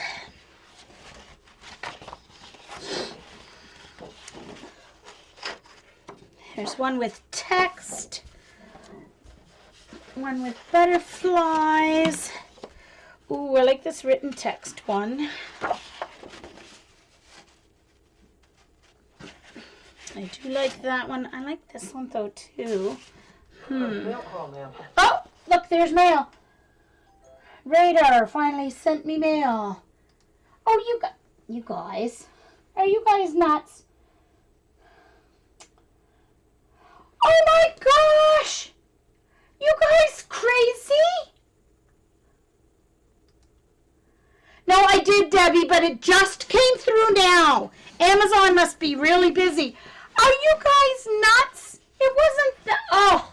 There's one with text, one with butterflies. Ooh, I like this written text one. I do like that one. I like this one though too. Oh, look, there's mail. Radar finally sent me mail. Oh, you guys, are you guys nuts? Oh my gosh! You guys crazy? No, I did, Debbie, but it just came through now. Amazon must be really busy. Are you guys nuts? It wasn't the... Oh,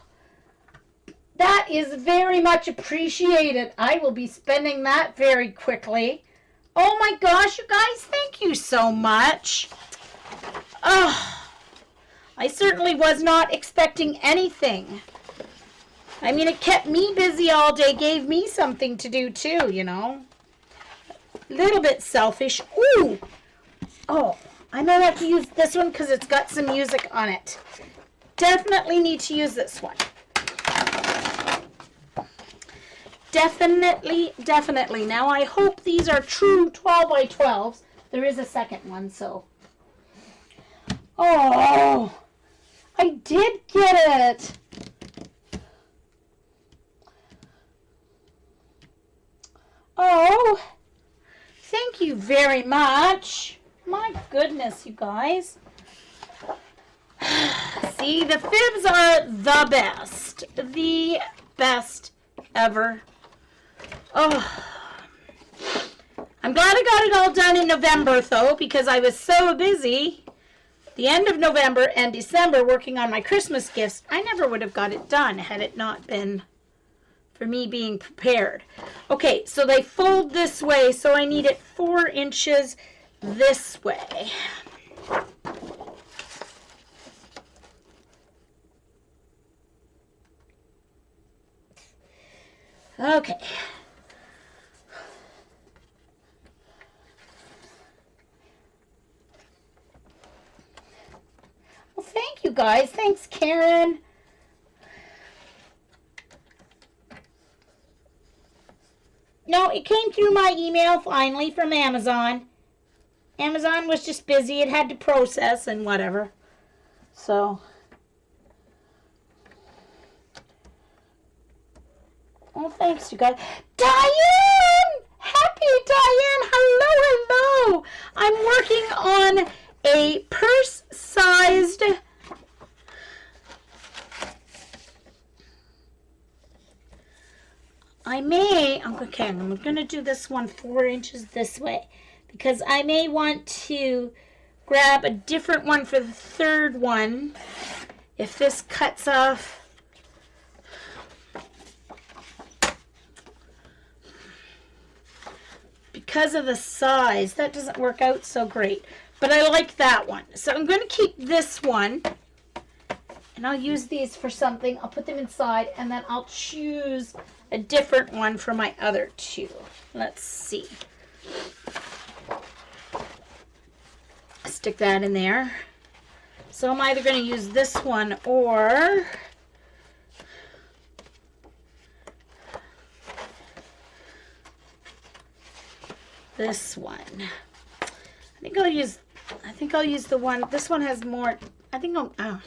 that is very much appreciated. I will be spending that very quickly. Oh my gosh, you guys, thank you so much. Oh, I certainly was not expecting anything. I mean, it kept me busy all day, gave me something to do too, you know. A little bit selfish. Ooh! Oh, I might have to use this one because it's got some music on it. Definitely need to use this one. Definitely. Now, I hope these are true 12 by 12s. There is a second one, so. Oh, I did get it. Oh, thank you very much. My goodness, you guys. See, the fibs are the best. The best ever. Oh, I'm glad I got it all done in November, though, because I was so busy the end of November and December working on my Christmas gifts. I never would have got it done had it not been for me being prepared. Okay, so they fold this way, so I need it 4 inches this way. Okay. guys. Thanks, Karen. No, it came through my email finally from Amazon. Amazon was just busy. It had to process and whatever. So, oh, thanks, you guys. Diane! Happy Diane! Hello, hello! I'm working on a purse-sized I'm going to do this one 4 inches this way because I may want to grab a different one for the third one if this cuts off. Because of the size, that doesn't work out so great. But I like that one. So I'm going to keep this one. And I'll use these for something. I'll put them inside. And then I'll choose a different one for my other two. Let's see. Stick that in there. So I'm either going to use this one or this one. I think I'll use the one. This one has more. I think I'll. Oh,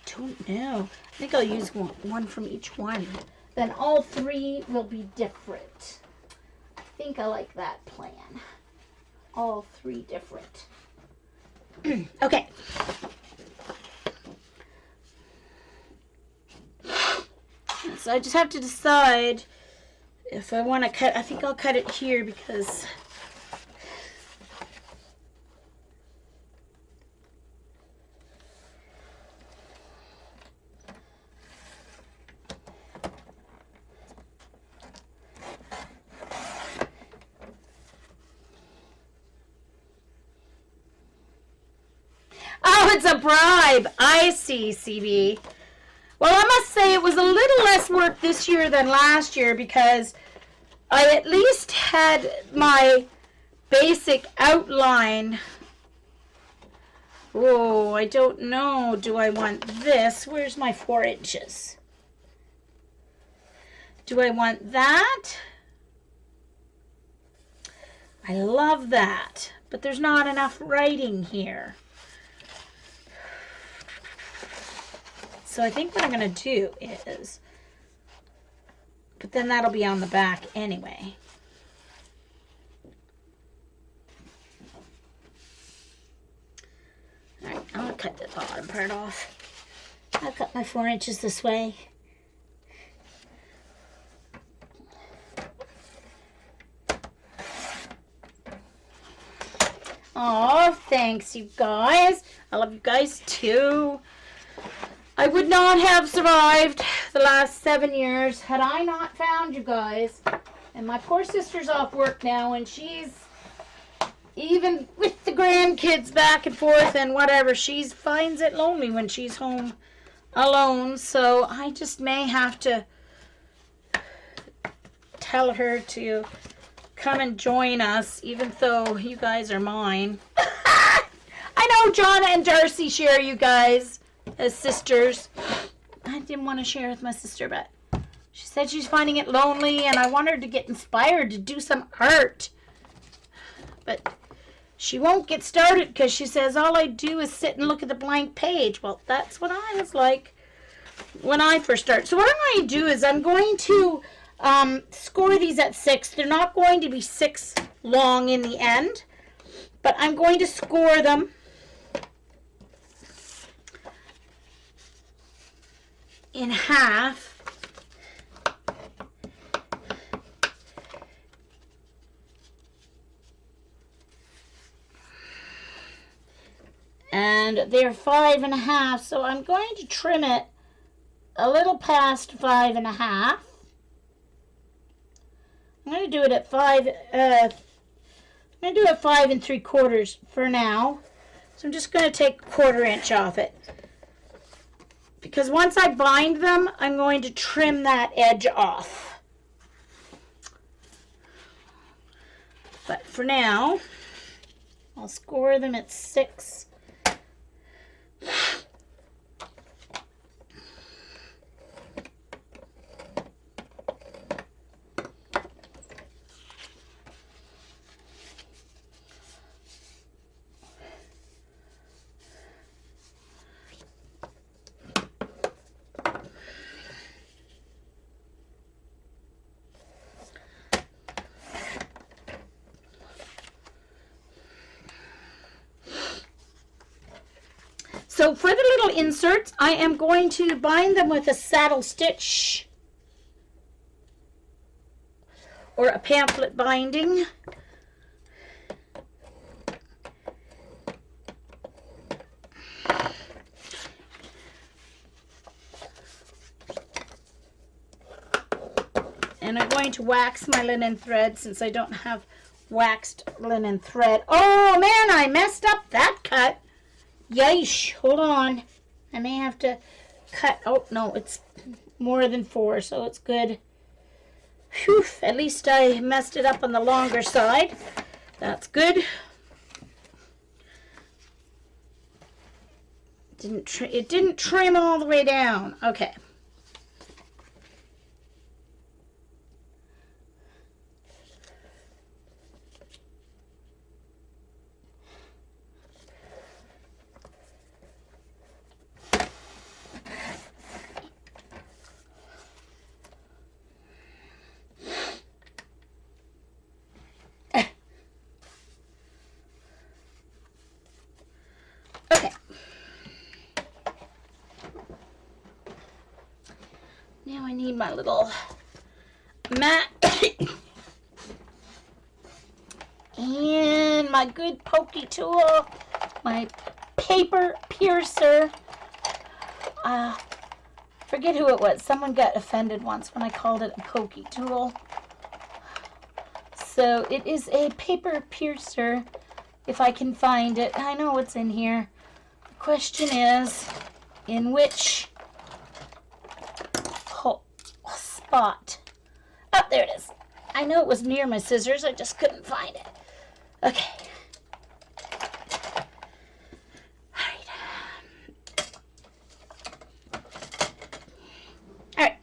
don't know. I think I'll use one from each one. Then all three will be different. I think I like that plan. All three different. Okay. So I just have to decide if I want to cut. I think I'll cut it here because oh, it's a bribe. I see, CB. Well, I must say it was a little less work this year than last year because I at least had my basic outline. Oh, I don't know. Do I want this? Where's my 4 inches? Do I want that? I love that, but there's not enough writing here. So I think what I'm going to do is, but then that'll be on the back anyway. All right, I'm going to cut the bottom part off. I'll cut my 4 inches this way. Oh, thanks, you guys. I love you guys too. I would not have survived the last 7 years had I not found you guys. And my poor sister's off work now, and she's, even with the grandkids back and forth and whatever, she finds it lonely when she's home alone. So I just may have to tell her to come and join us, even though you guys are mine. I know Jonna and Darcy share you guys as sisters. I didn't want to share with my sister, but she said she's finding it lonely, and I want her to get inspired to do some art. But she won't get started because she says all I do is sit and look at the blank page. Well, that's what I was like when I first started. So what I'm going to do is I'm going to score these at 6. They're not going to be 6 long in the end, but I'm going to score them in half. And they're 5.5, so I'm going to trim it a little past 5.5. I'm going to do it at 5. I'm going to do it 5 3/4 for now. So I'm just going to take a 1/4 inch off it. Because once I bind them, I'm going to trim that edge off. But for now, I'll score them at 6. So for the little inserts, I am going to bind them with a saddle stitch or a pamphlet binding. And I'm going to wax my linen thread since I don't have waxed linen thread. Oh man, I messed up that cut. Yeesh, hold on. I may have to cut. Oh no, it's more than 4, so it's good. Phew, at least I messed it up on the longer side. That's good. It didn't trim all the way down. Okay. Okay. Now I need my little mat and my good pokey tool, my paper piercer. Forget who it was. Someone got offended once when I called it a pokey tool. So it is a paper piercer, if I can find it. I know it's in here. The question is, in which spot? Oh, there it is. I know it was near my scissors. I just couldn't find it. Okay. All right.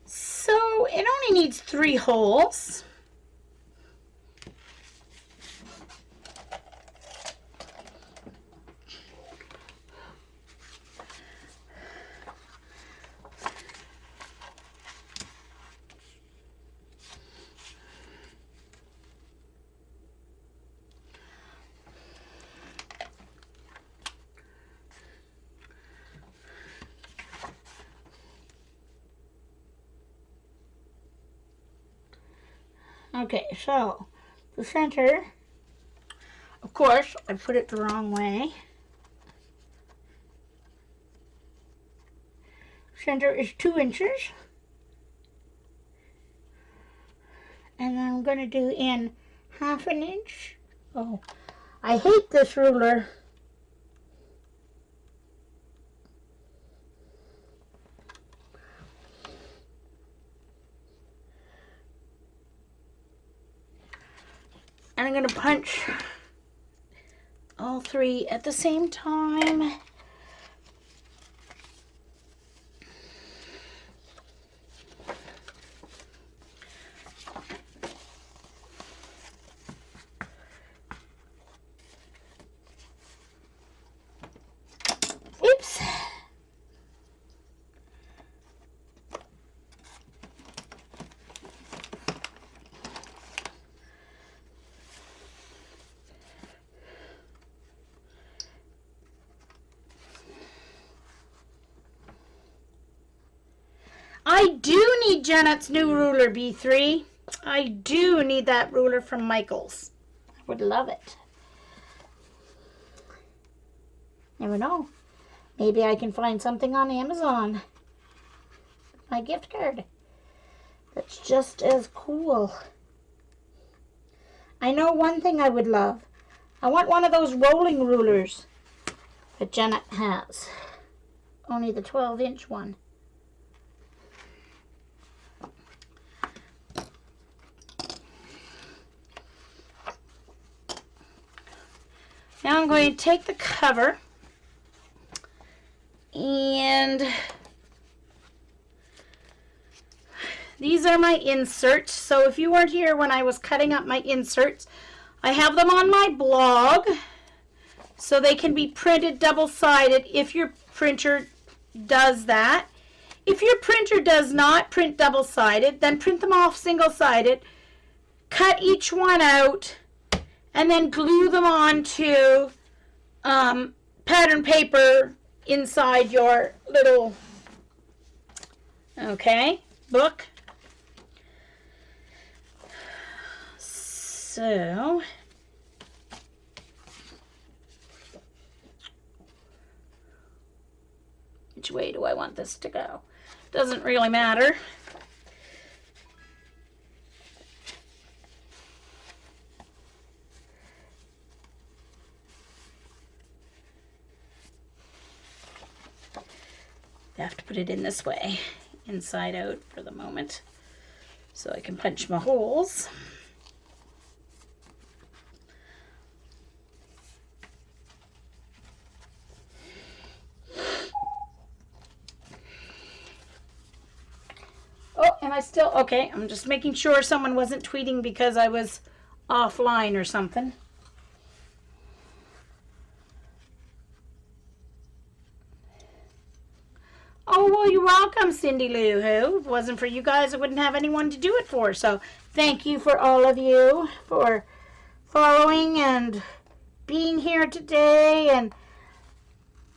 So it only needs 3 holes. Okay, so the center, of course, I put it the wrong way. Center is 2 inches. And then I'm going to do in 1/2 inch. Oh, I hate this ruler. And I'm going to punch all 3 at the same time. Oops. I do need Janet's new ruler, B3. I do need that ruler from Michael's. I would love it. Never know. Maybe I can find something on Amazon. My gift card. That's just as cool. I know one thing I would love. I want one of those rolling rulers that Janet has. Only the 12-inch one. Now I'm going to take the cover and these are my inserts. So if you weren't here when I was cutting up my inserts, I have them on my blog so they can be printed double-sided if your printer does that. If your printer does not print double-sided, then print them off single-sided, cut each one out, and then glue them onto pattern paper inside your little, book. So, which way do I want this to go? Doesn't really matter. I have to put it in this way, inside out for the moment, so I can punch my holes. Oh, and I still, okay, I'm just making sure someone wasn't tweeting because I was offline or something. Oh, well, you're welcome, Cindy Lou Who. If it wasn't for you guys, I wouldn't have anyone to do it for. So thank you for all of you for following and being here today, and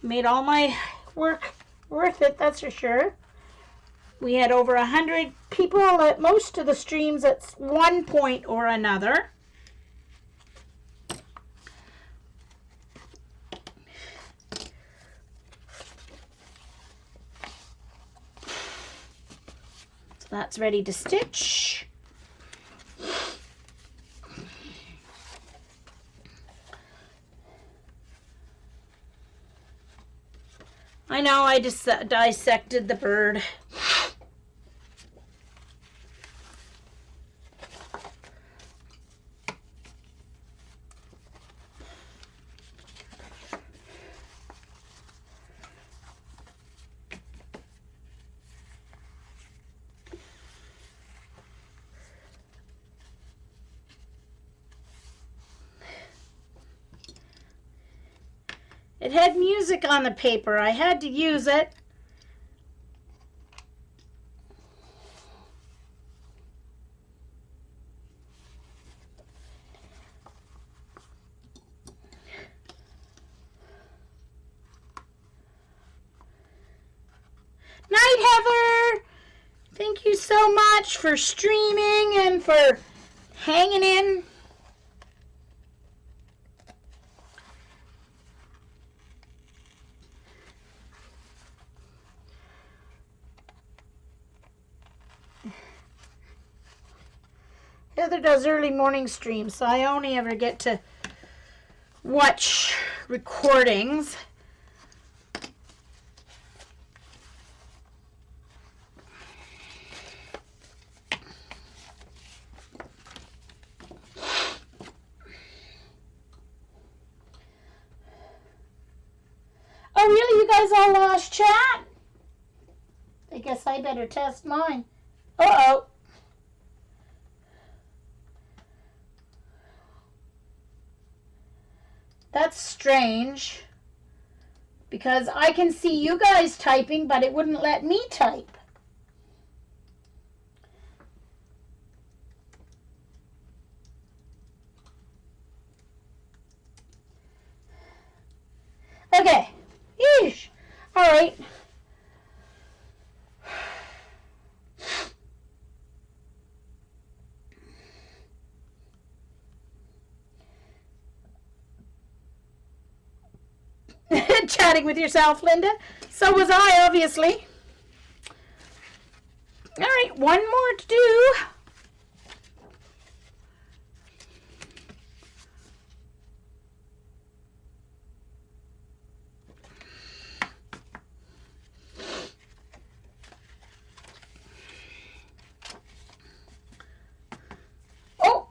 made all my work worth it, that's for sure. We had over 100 people at most of the streams at one point or another. So that's ready to stitch. I know I just dissected the bird. It had music on the paper. I had to use it. Night, Heather. Thank you so much for streaming and for hanging in. Heather does early morning streams, so I only ever get to watch recordings. Oh, really? You guys all lost chat? I guess I better test mine. Uh-oh. That's strange, because I can see you guys typing, but it wouldn't let me type. Okay. Yeesh. All right. Chatting with yourself, Linda. So was I, obviously. All right, one more to do. Oh.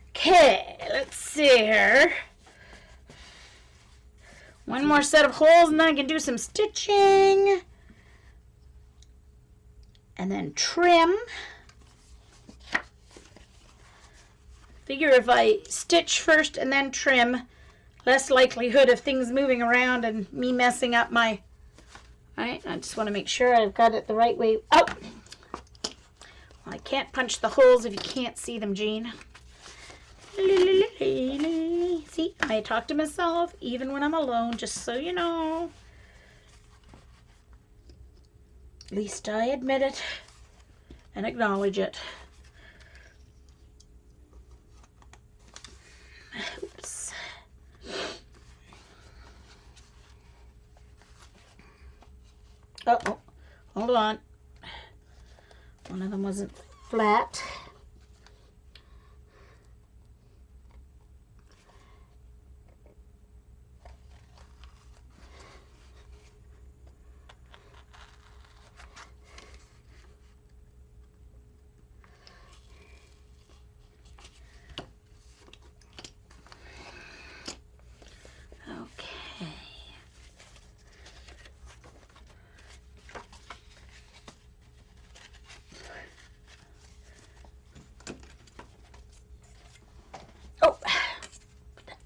Okay, let's see here. One more set of holes, and then I can do some stitching. And then trim. Figure if I stitch first and then trim, less likelihood of things moving around and me messing up my Right, I just want to make sure I've got it the right way. Oh, well, I can't punch the holes if you can't see them, Jean. See, I talk to myself even when I'm alone, just so you know. At least I admit it and acknowledge it. Oops. Uh-oh, hold on. One of them wasn't flat.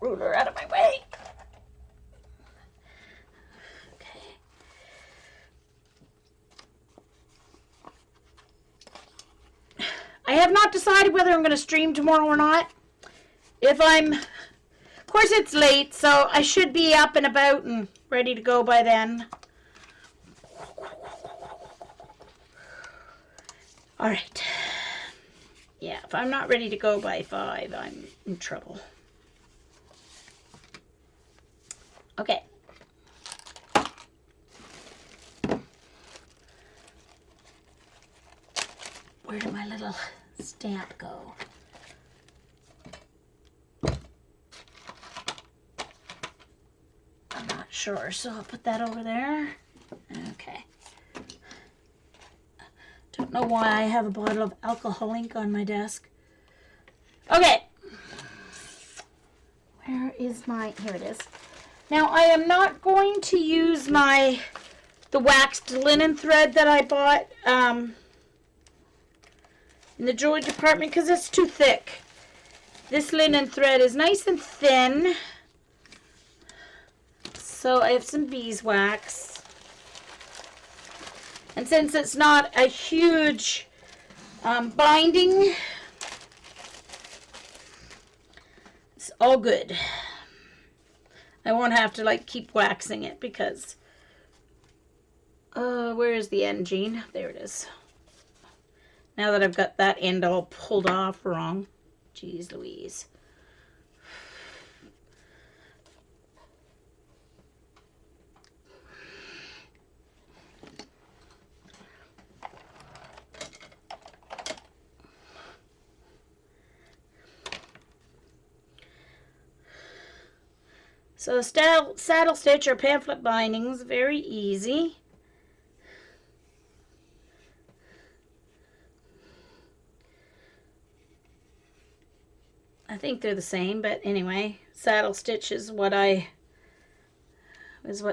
Ruler out of my way. Okay. I have not decided whether I'm going to stream tomorrow or not. Of course it's late, so I should be up and about and ready to go by then. All right. Yeah, if I'm not ready to go by 5, I'm in trouble. Okay. Where did my little stamp go? I'm not sure, so I'll put that over there. Okay. Don't know why I have a bottle of alcohol ink on my desk. Okay. Where is my... Here it is. Now, I am not going to use the waxed linen thread that I bought in the jewelry department because it's too thick. This linen thread is nice and thin. So I have some beeswax. And since it's not a huge binding, it's all good. I won't have to like keep waxing it because where is the end, Jean? There it is. Now that I've got that end all pulled off wrong. Jeez Louise. So saddle stitch or pamphlet bindings, very easy. I think they're the same, but anyway, saddle stitch is what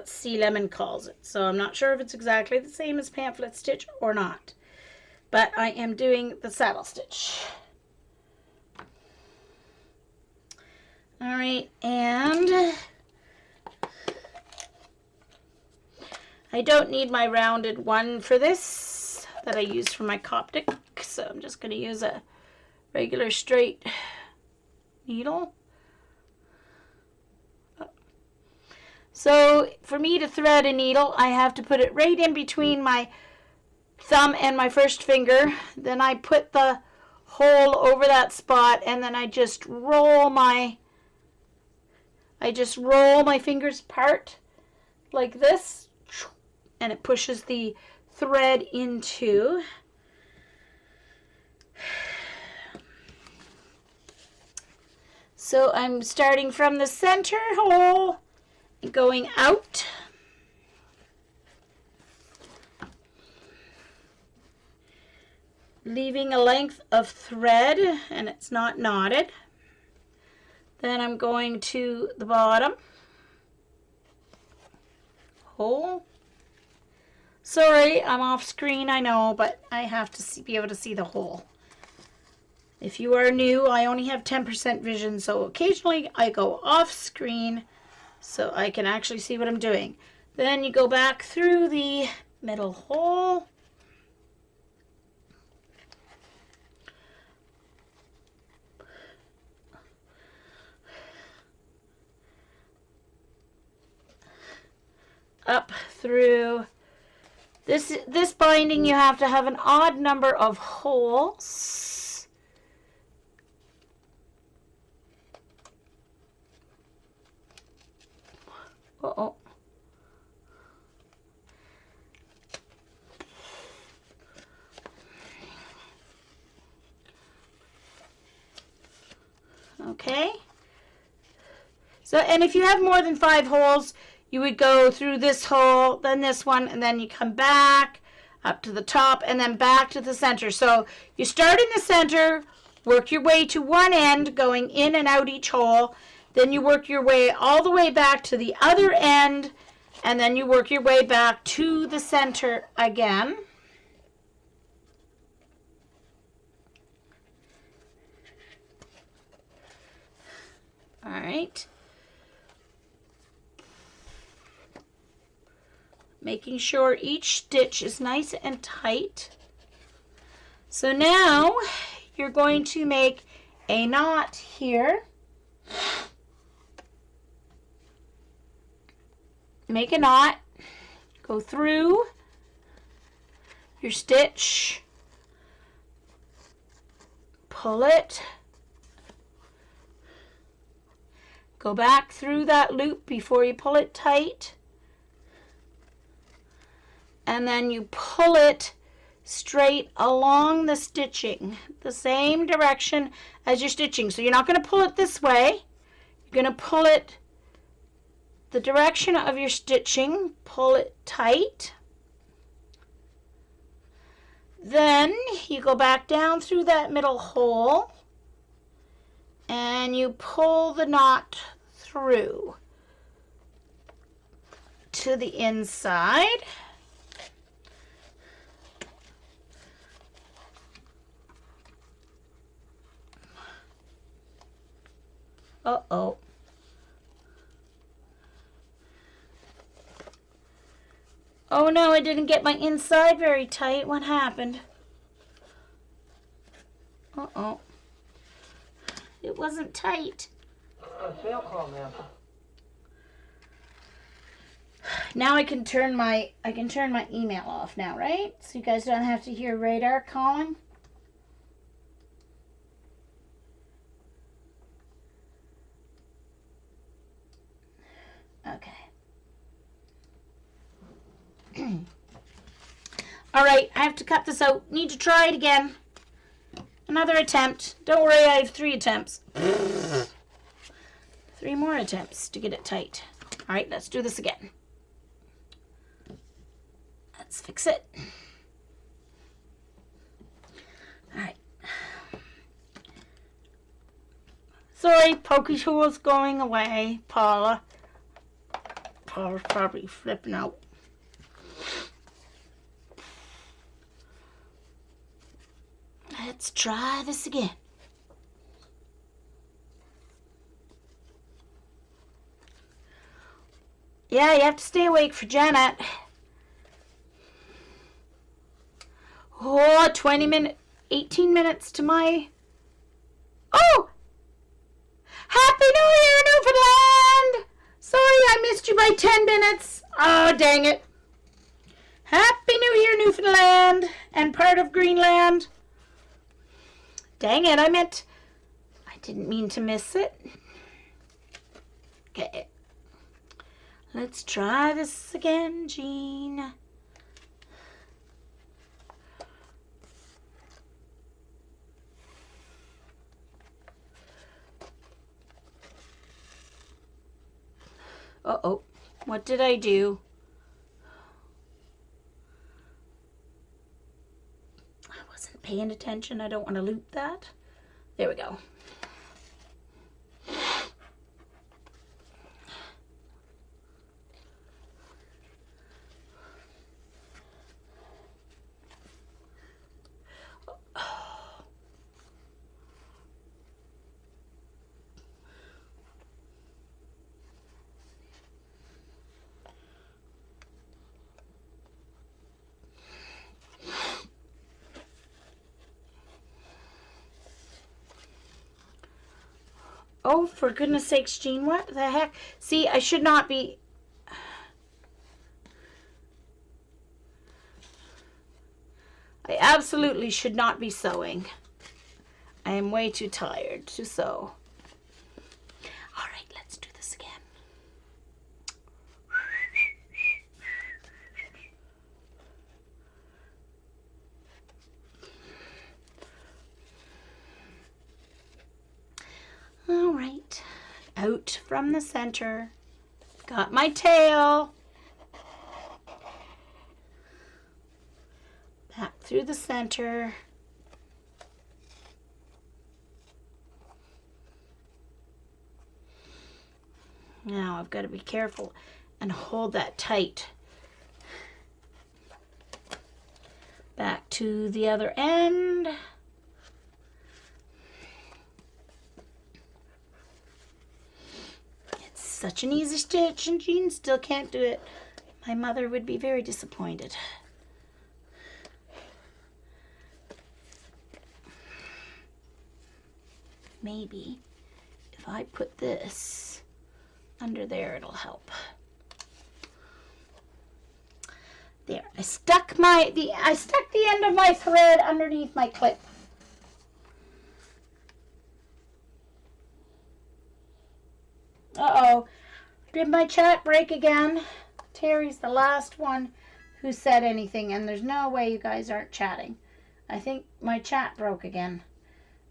Sea Lemon calls it. So I'm not sure if it's exactly the same as pamphlet stitch or not, but I am doing the saddle stitch. All right, and I don't need my rounded one for this that I used for my Coptic, so I'm just going to use a regular straight needle. So for me to thread a needle, I have to put it right in between my thumb and my first finger. Then I put the hole over that spot, and then I just roll my fingers apart like this, and it pushes the thread into. So I'm starting from the center hole and going out. Leaving a length of thread, and it's not knotted. Then I'm going to the bottom hole. Sorry, I'm off screen, I know, but I have to be able to see the hole. If you are new, I only have 10% vision, so occasionally I go off screen so I can actually see what I'm doing. Then you go back through the middle hole. Up through this binding. You have to have an odd number of holes. Uh-oh. Okay. So, and if you have more than 5 holes, you would go through this hole, then this one, and then you come back up to the top and then back to the center. So you start in the center, work your way to one end, going in and out each hole. Then you work your way all the way back to the other end, and then you work your way back to the center again. All right. Making sure each stitch is nice and tight. So now you're going to make a knot here. Make a knot, go through your stitch, pull it, go back through that loop before you pull it tight, and then you pull it straight along the stitching, the same direction as you're stitching. So you're not going to pull it this way, you're going to pull it the direction of your stitching, pull it tight. Then you go back down through that middle hole and you pull the knot through to the inside. Uh-oh. Oh no, I didn't get my inside very tight. What happened? Uh-oh. It wasn't tight. Now I can turn my email off now, right? So you guys don't have to hear radar calling. Okay. All right, I have to cut this out. Need to try it again. Another attempt. Don't worry, I have 3 attempts. 3 more attempts to get it tight. All right, let's do this again. Let's fix it. All right. Sorry, pokey hole's going away, Paula. Paula's probably flipping out. Let's try this again. Yeah, you have to stay awake for Janet. Oh, 20 minutes, 18 minutes to my... Oh! Happy New Year, Newfoundland! Sorry, I missed you by 10 minutes. Oh, dang it. Happy New Year, Newfoundland, and part of Greenland. Dang it, I didn't mean to miss it. Okay. Let's try this again, Jean. Uh-oh, what did I do? I wasn't paying attention. I don't want to loop that. There we go. Oh, for goodness sakes, Jean, what the heck? See, I should not be... I absolutely should not be sewing. I am way too tired to sew. All right, let's do this again. All right, out from the center. Got my tail. Back through the center. Now I've got to be careful and hold that tight. Back to the other end. It's such an easy stitch and Jean still can't do it. My mother would be very disappointed. Maybe if I put this under there, it'll help. There, I stuck the end of my thread underneath my clip. Uh-oh, did my chat break again? Terry's the last one who said anything, and there's no way you guys aren't chatting. I think my chat broke again.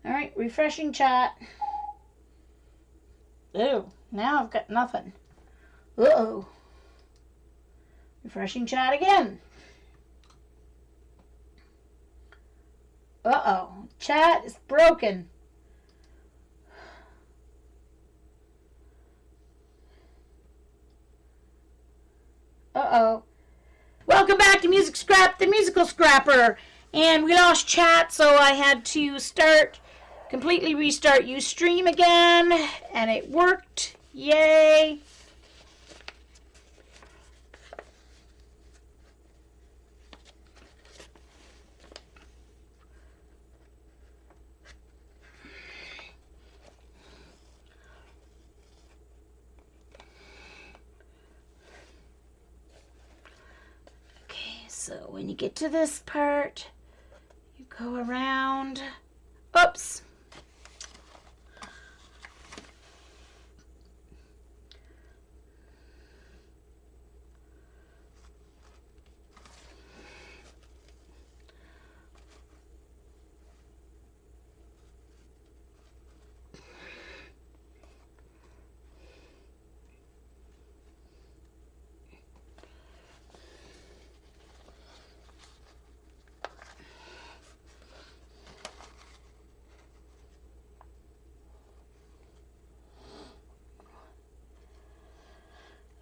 All right, refreshing chat. Ew, now I've got nothing. Uh-oh. Refreshing chat again. Uh-oh, chat is broken. Uh-oh. Welcome back to Music Scrap, the musical scrapper. And we lost chat, so I had to completely restart Ustream again, and it worked. Yay. Okay, so when you get to this part, you go around. Oops.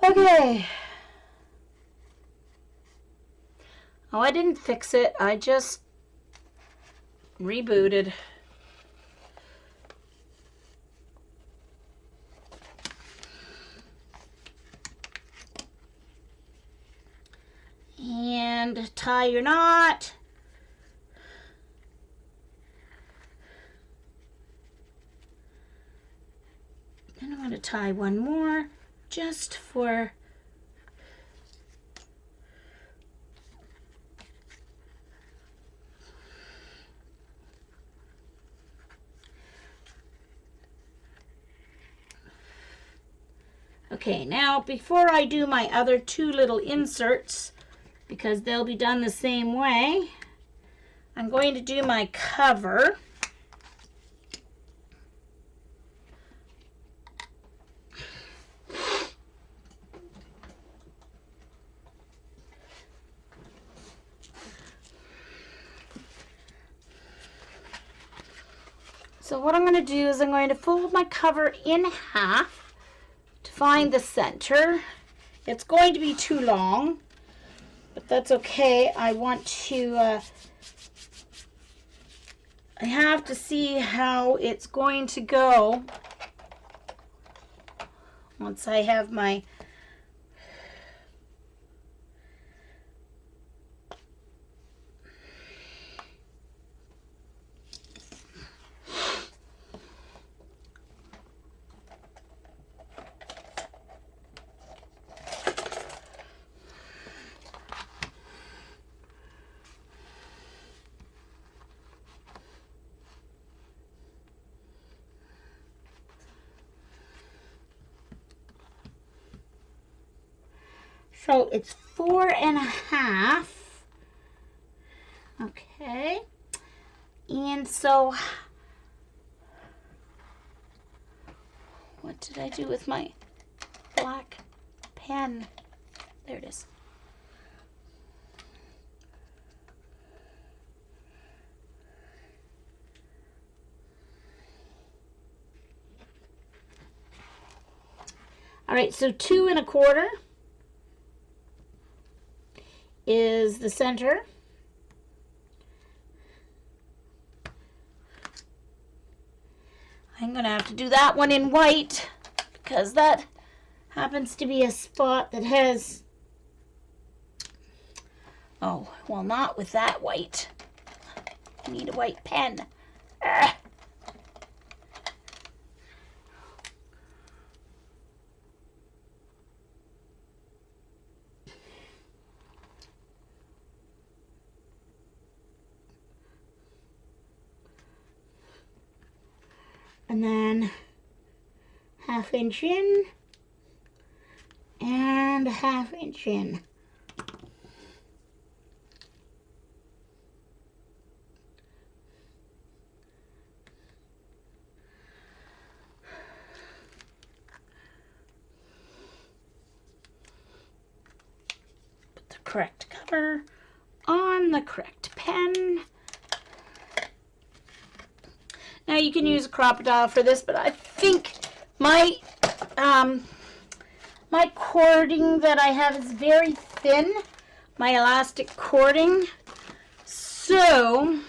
Okay. Oh, I didn't fix it. I just rebooted. And tie your knot. And I'm going to tie one more just for okay, now before I do my other two little inserts, because they'll be done the same way, I'm going to do my cover. So what I'm going to do is I'm going to fold my cover in half to find the center. It's going to be too long, but that's okay. I want to, I have to see how it's going to go once I have my So it's 4.5. Okay. And so, what did I do with my black pen? There it is. All right, so 2.25 is the center. I'm going to have to do that one in white because that happens to be a spot that has, oh, well, not with that white. I need a white pen. Ah. And then 1/2 inch in and 1/2 inch in. Put the correct cover on the correct pen. Now you can use a crocodile for this, but I think my my cording that I have is very thin, my elastic cording. So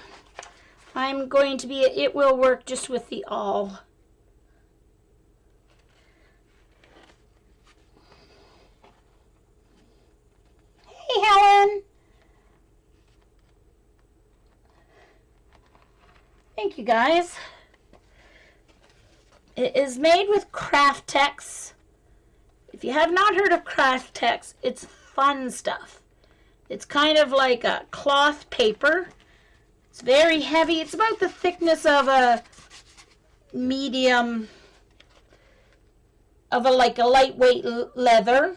I'm going to be, it will work just with the awl. Hey, Helen. Thank you, guys. It is made with Craftex. If you have not heard of Craftex, it's fun stuff. It's kind of like a cloth paper. It's very heavy. It's about the thickness of a medium, like a lightweight leather.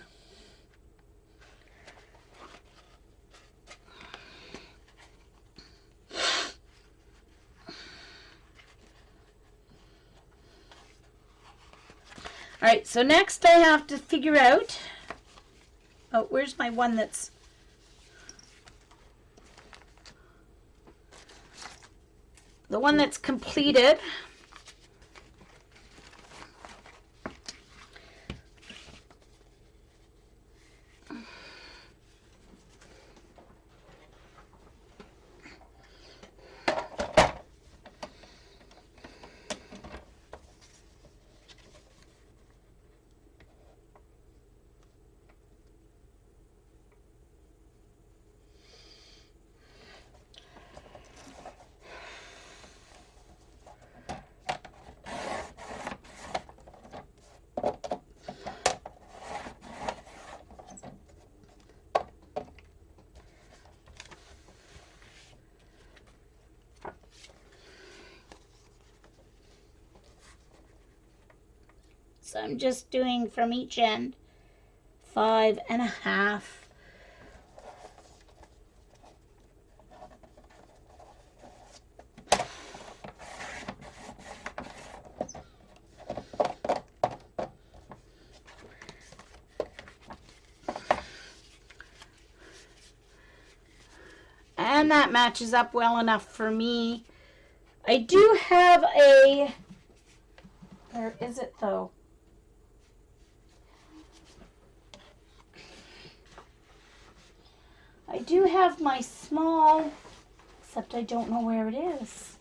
All right, so next I have to figure out, oh, where's my one that's, the one that's completed. So I'm just doing from each end 5.5. And that matches up well enough for me. I do have a, where is it though? I do have my small, except I don't know where it is.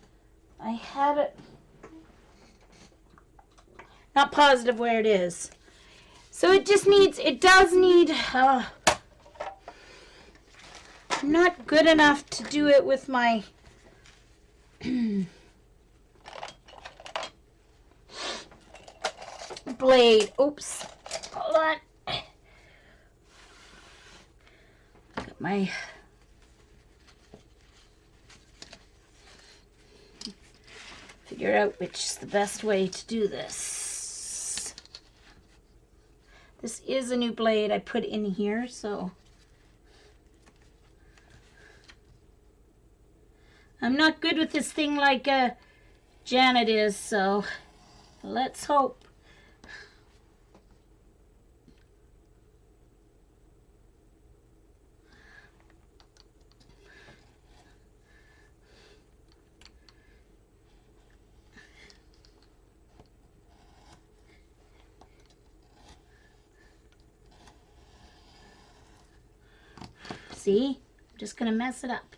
I had it, not positive where it is. So it just needs, it does need, I'm not good enough to do it with my blade. Oops, hold on. Got my, figure out which is the best way to do this. This is a new blade I put in here, so I'm not good with this thing like Janet is, so let's hope. See? I'm just going to mess it up.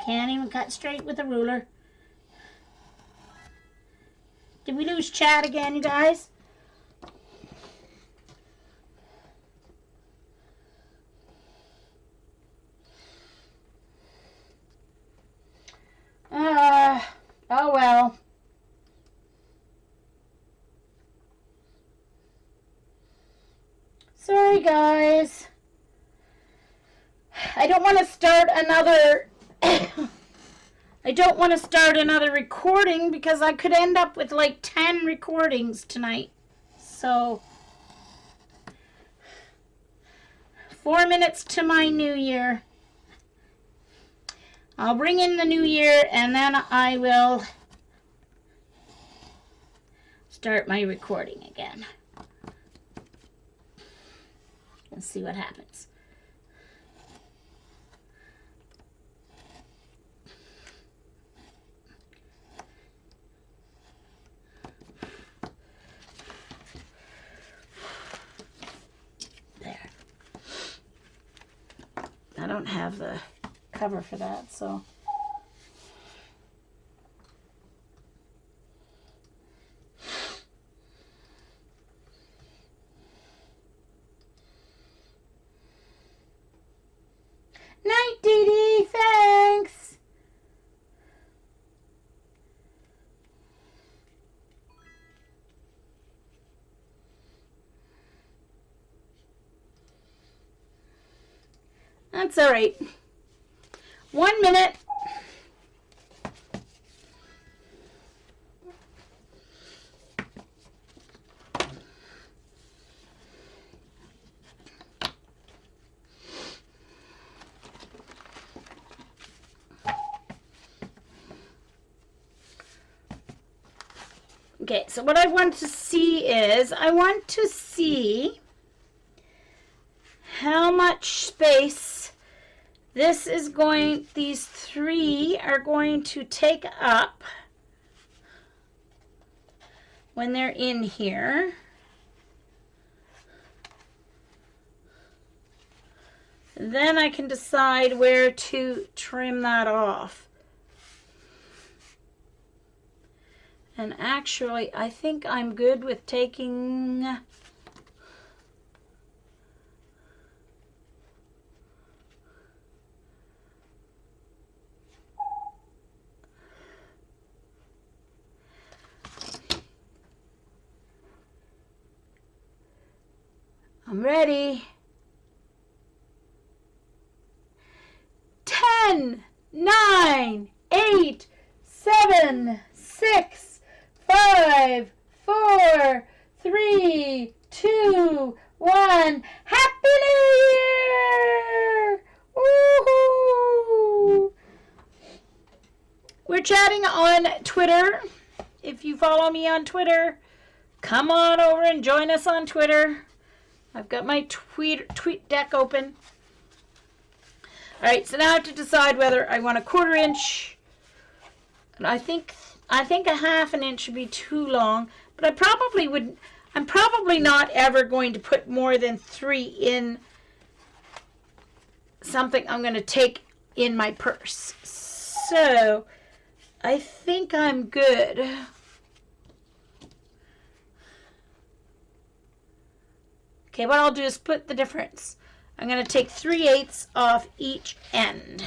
Can't even cut straight with a ruler. Did we lose Chad again, you guys? Oh well. Sorry, guys. I don't want to start another I don't want to start another recording because I could end up with like 10 recordings tonight. So 4 minutes to my new year. I'll bring in the new year and then I will start my recording again. And see what happens. There. I don't have the cover for that, so. Night, Dee Dee, thanks. That's all right. 1 minute. Okay, so what I want to see is, I want to see how much space this is going, these three are going to take up when they're in here. Then I can decide where to trim that off. And actually, I think I'm good with taking I'm ready. 10, 9, 8, 7, 6, 5, 4, 3, 2, 1. Happy New Year! Woohoo! We're chatting on Twitter. If you follow me on Twitter, come on over and join us on Twitter. I've got my tweet deck open. All right, so now I have to decide whether I want a 1/4 inch. And I think a 1/2 inch would be too long, but I'm probably not ever going to put more than 3 in something I'm going to take in my purse. So I think I'm good. Okay, what I'll do is split the difference. I'm going to take 3/8 off each end.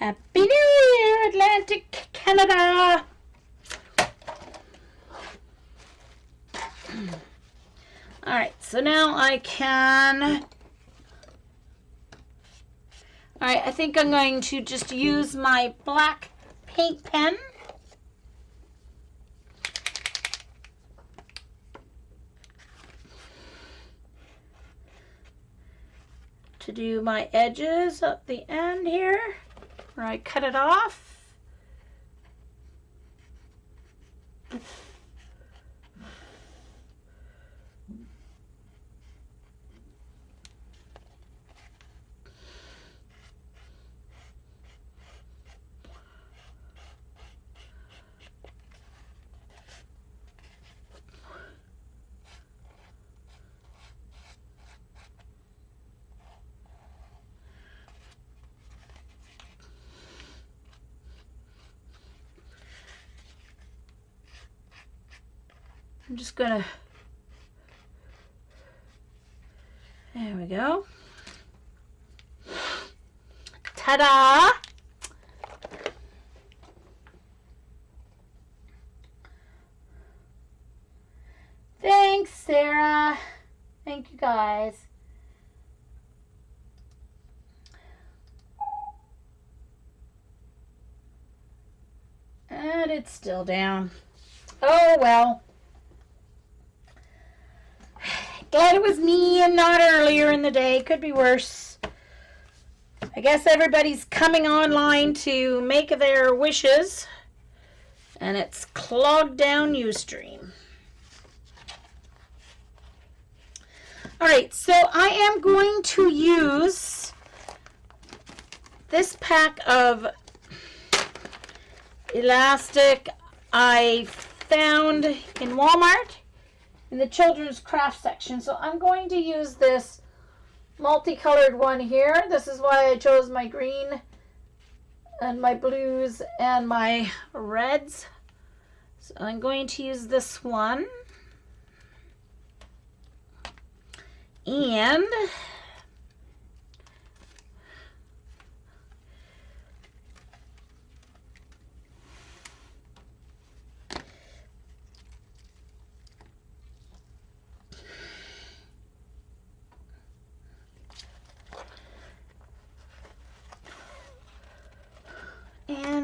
Happy New Year, Atlantic Canada. All right, so now I can, all right, I think I'm going to just use my black paint pen. To do my edges up the end here, where I cut it off. I'm just gonna, there we go. Ta-da! Thanks, Sarah. Thank you, guys. And it's still down. Oh, well. Glad it was me and not earlier in the day. Could be worse. I guess everybody's coming online to make their wishes. And it's clogged down Ustream. Alright, so I am going to use this pack of elastic I found in Walmart in the children's craft section. So I'm going to use this multicolored one here. This is why I chose my green and my blues and my reds. So I'm going to use this one. And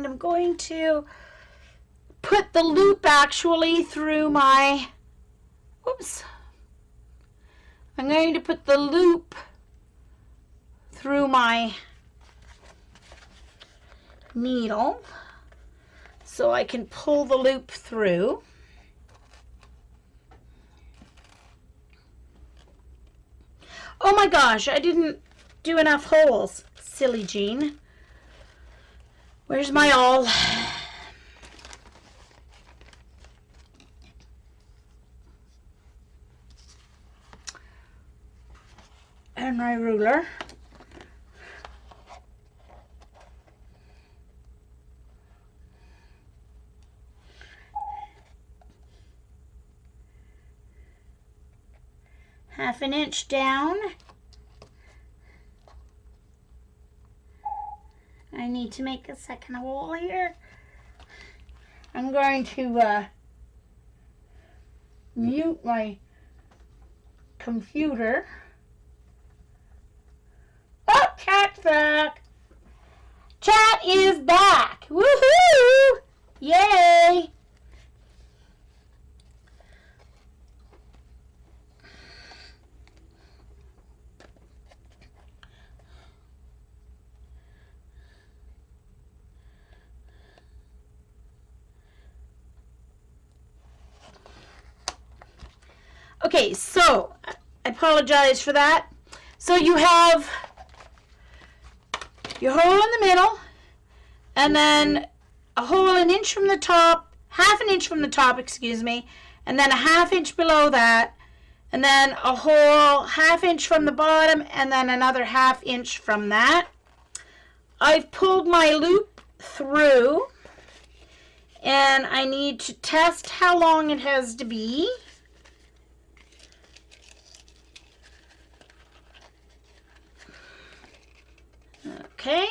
I'm going to put the loop actually through my, oops. I'm going to put the loop through my needle so I can pull the loop through. Oh my gosh, I didn't do enough holes. Silly Jean. Where's my awl? And my ruler. Half an inch down. I need to make a second hole here. I'm going to mute my computer. Oh, chat's back. Chat is back. Woohoo! Yay! Okay, so I apologize for that. So you have your hole in the middle, and then a hole an inch from the top, half an inch from the top, excuse me, and then a half inch below that, and then a hole half inch from the bottom, and then another half inch from that. I've pulled my loop through, and I need to test how long it has to be. Okay.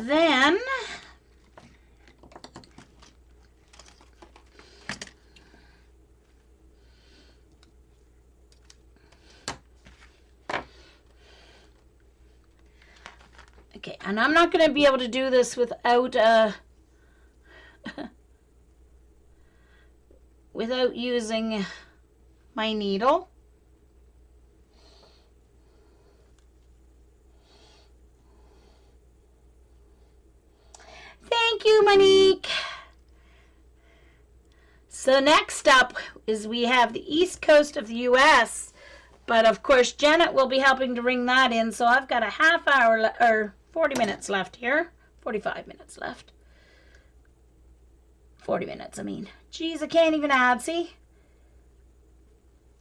then okay, and I'm not going to be able to do this without without using my needle. Thank you, Monique. So next up is we have the East Coast of the U.S., but of course Janet will be helping to ring that in, so I've got a half hour or 40 minutes left here. 45 minutes left. 40 minutes, I mean. Geez, I can't even add, see?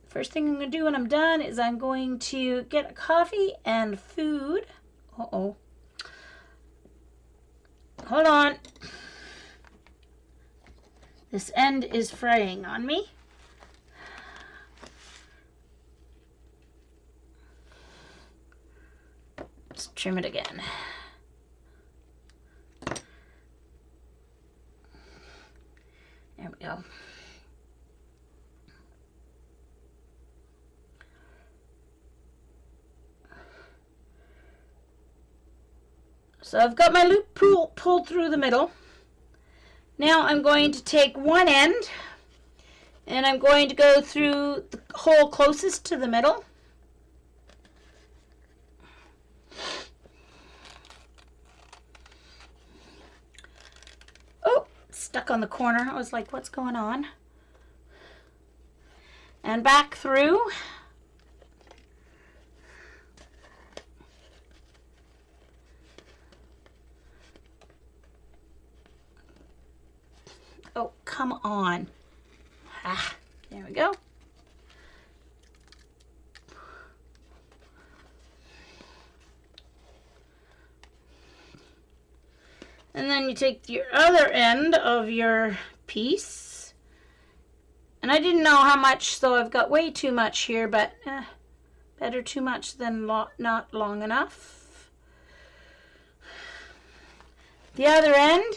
First thing I'm going to do when I'm done is I'm going to get a coffee and food. Uh-oh. Hold on. This end is fraying on me. Let's trim it again. There we go. So I've got my loop pulled through the middle. Now I'm going to take one end and I'm going to go through the hole closest to the middle. Oh, stuck on the corner. I was like, what's going on? And back through. Oh, come on. Ah, there we go. And then you take your other end of your piece. And I didn't know how much, so I've got way too much here, but better too much than not long enough. The other end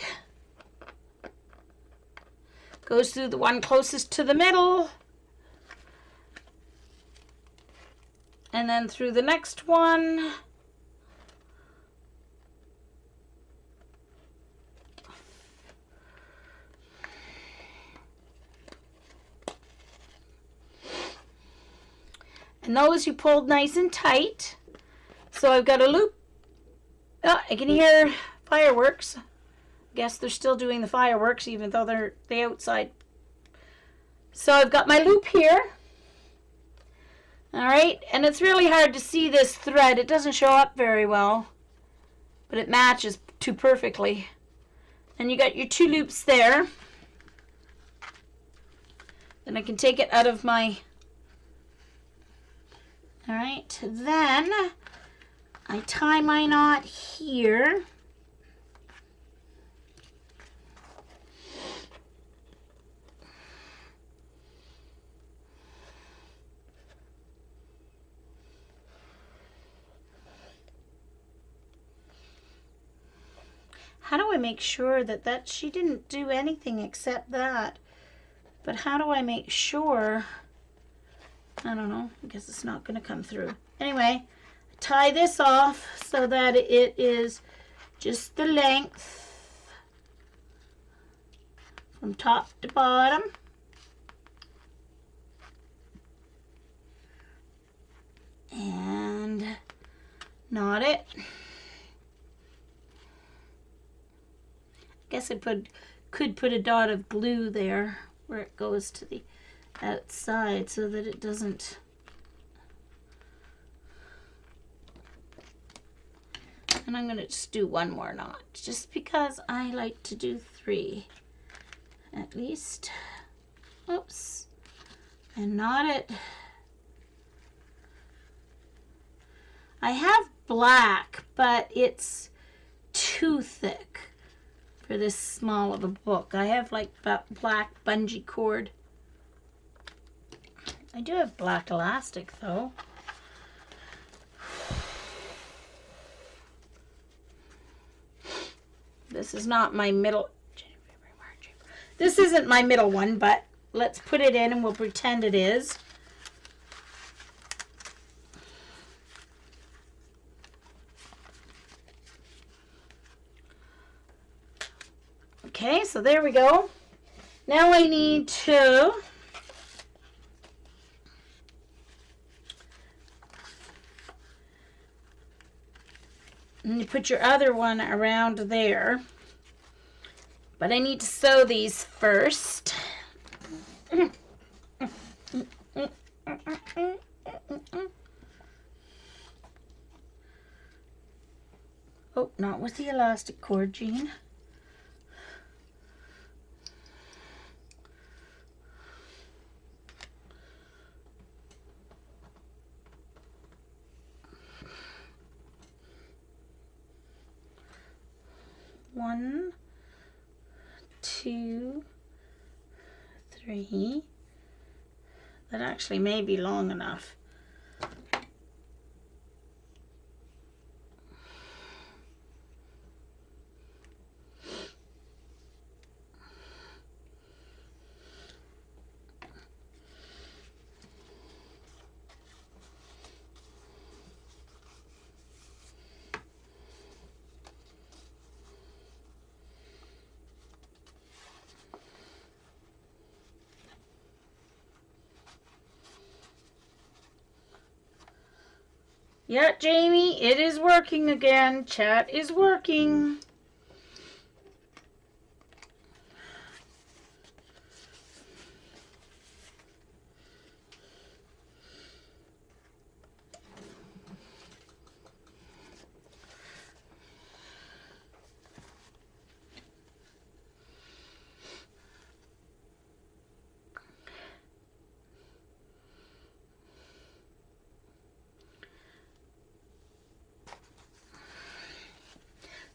goes through the one closest to the middle, and then through the next one. And those you pulled nice and tight. So I've got a loop. Oh, I can hear fireworks. Guess they're still doing the fireworks even though they're the outside. So I've got my loop here. All right, and it's really hard to see this thread. It doesn't show up very well, but it matches too perfectly. And you got your two loops there. Then I can take it out of my... All right, then I tie my knot here. How do I make sure that she didn't do anything except that? But how do I make sure? I don't know. I guess it's not going to come through. Anyway, tie this off so that it is just the length from top to bottom. And knot it. I guess I could put a dot of glue there where it goes to the outside so that it doesn't. And I'm going to just do one more knot just because I like to do 3 at least. Oops. And knot it. I have black, but it's too thick for this small of a book. I have like black bungee cord. I do have black elastic though. this is not my middle. This isn't my middle one, but let's put it in and we'll pretend it is. Okay, so there we go. Now I need to put your other one around there. But I need to sew these first. Oh, not with the elastic cord, Jean. One, 2, 3. That actually may be long enough. Yeah, Jamie, it is working again. Chat is working.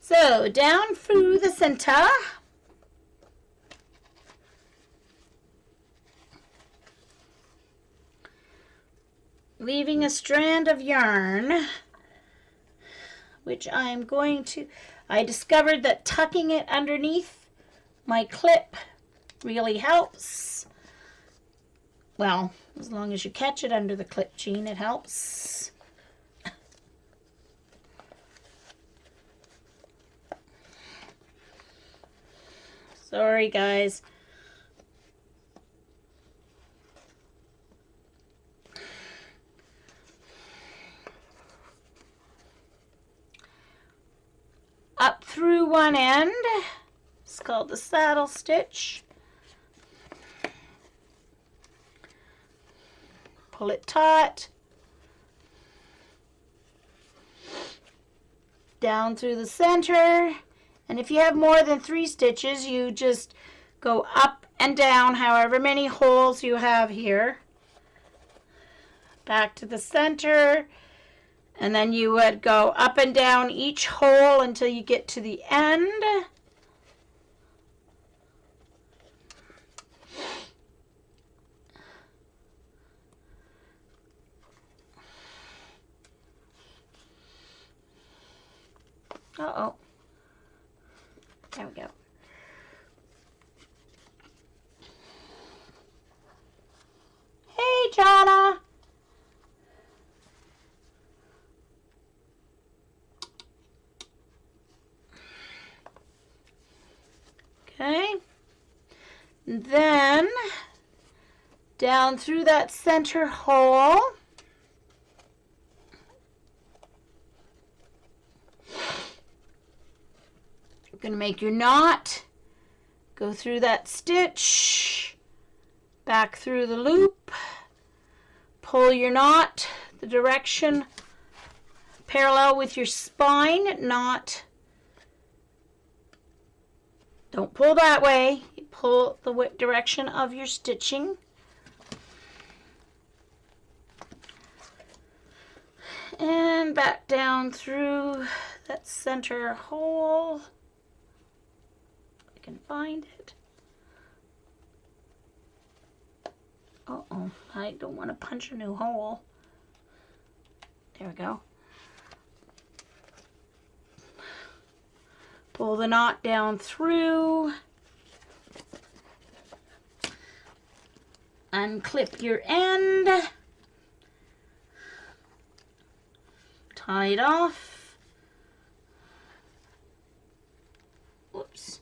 So down through the center, leaving a strand of yarn, which I'm going to, I discovered that tucking it underneath my clip really helps. Well, as long as you catch it under the clip, Jean, it helps. Sorry, guys. Up through one end. It's called the saddle stitch. Pull it taut. Down through the center. And if you have more than 3 stitches, you just go up and down however many holes you have here. Back to the center. And then you would go up and down each hole until you get to the end. Uh-oh. There we go. Hey, Jana. Okay. And then down through that center hole. You're going to make your knot, go through that stitch, back through the loop, pull your knot the direction parallel with your spine, not, don't pull that way, you pull the direction of your stitching. And back down through that center hole. Can find it. Uh-oh, I don't want to punch a new hole. There we go. Pull the knot down through. Unclip your end. Tie it off. Whoops.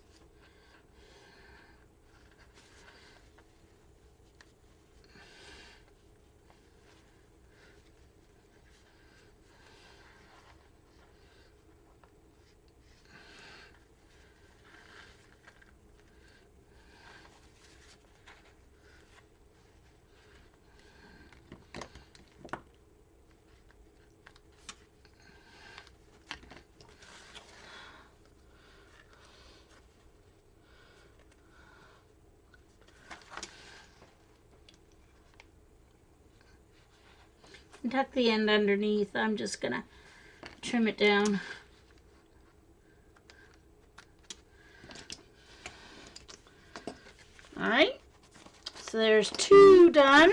And tuck the end underneath. I'm just gonna trim it down. All right, so there's 2 done.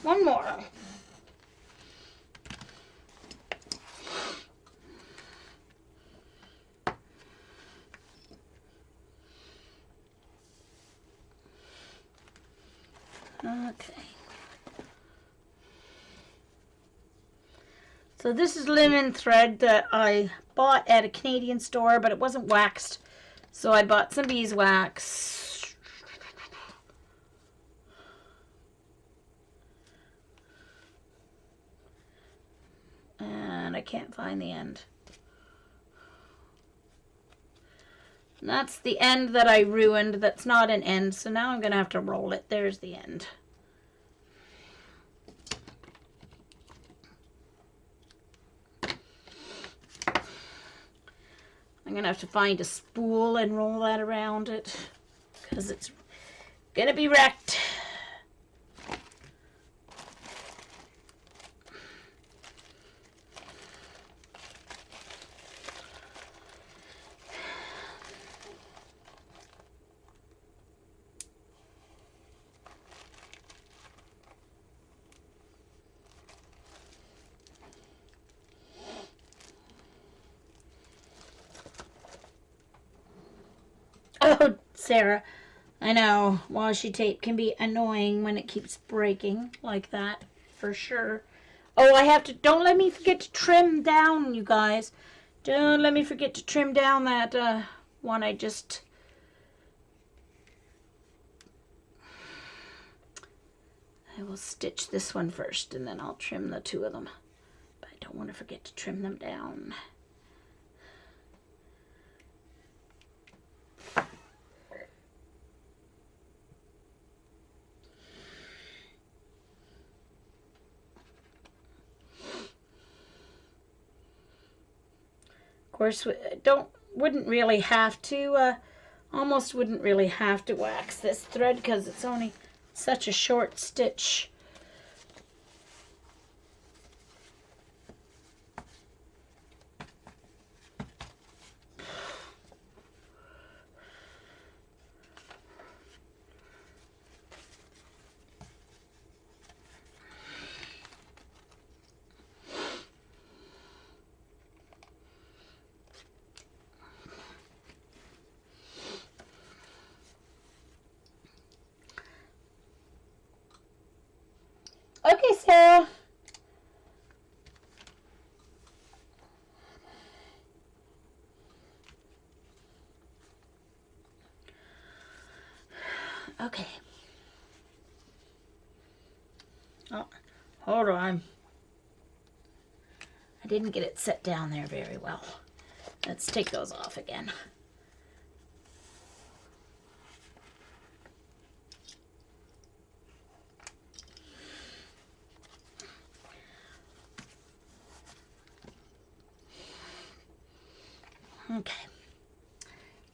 One more. Okay. So this is linen thread that I bought at a Canadian store, but it wasn't waxed. So I bought some beeswax. And I can't find the end. And that's the end that I ruined. That's not an end, so now I'm going to have to roll it. There's the end. I'm going to have to find a spool and roll that around it because it's going to be wrecked. Oh, Sarah, I know washi tape can be annoying when it keeps breaking like that, for sure. Oh, I have to, don't let me forget to trim down, you guys. Don't let me forget to trim down that one I just... I will stitch this one first and then I'll trim the 2 of them. But I don't want to forget to trim them down. Of course, wouldn't really have to, almost wouldn't really have to wax this thread because it's only such a short stitch. Okay, Sarah. Okay. Oh, hold on. I didn't get it set down there very well. Let's take those off again. Okay,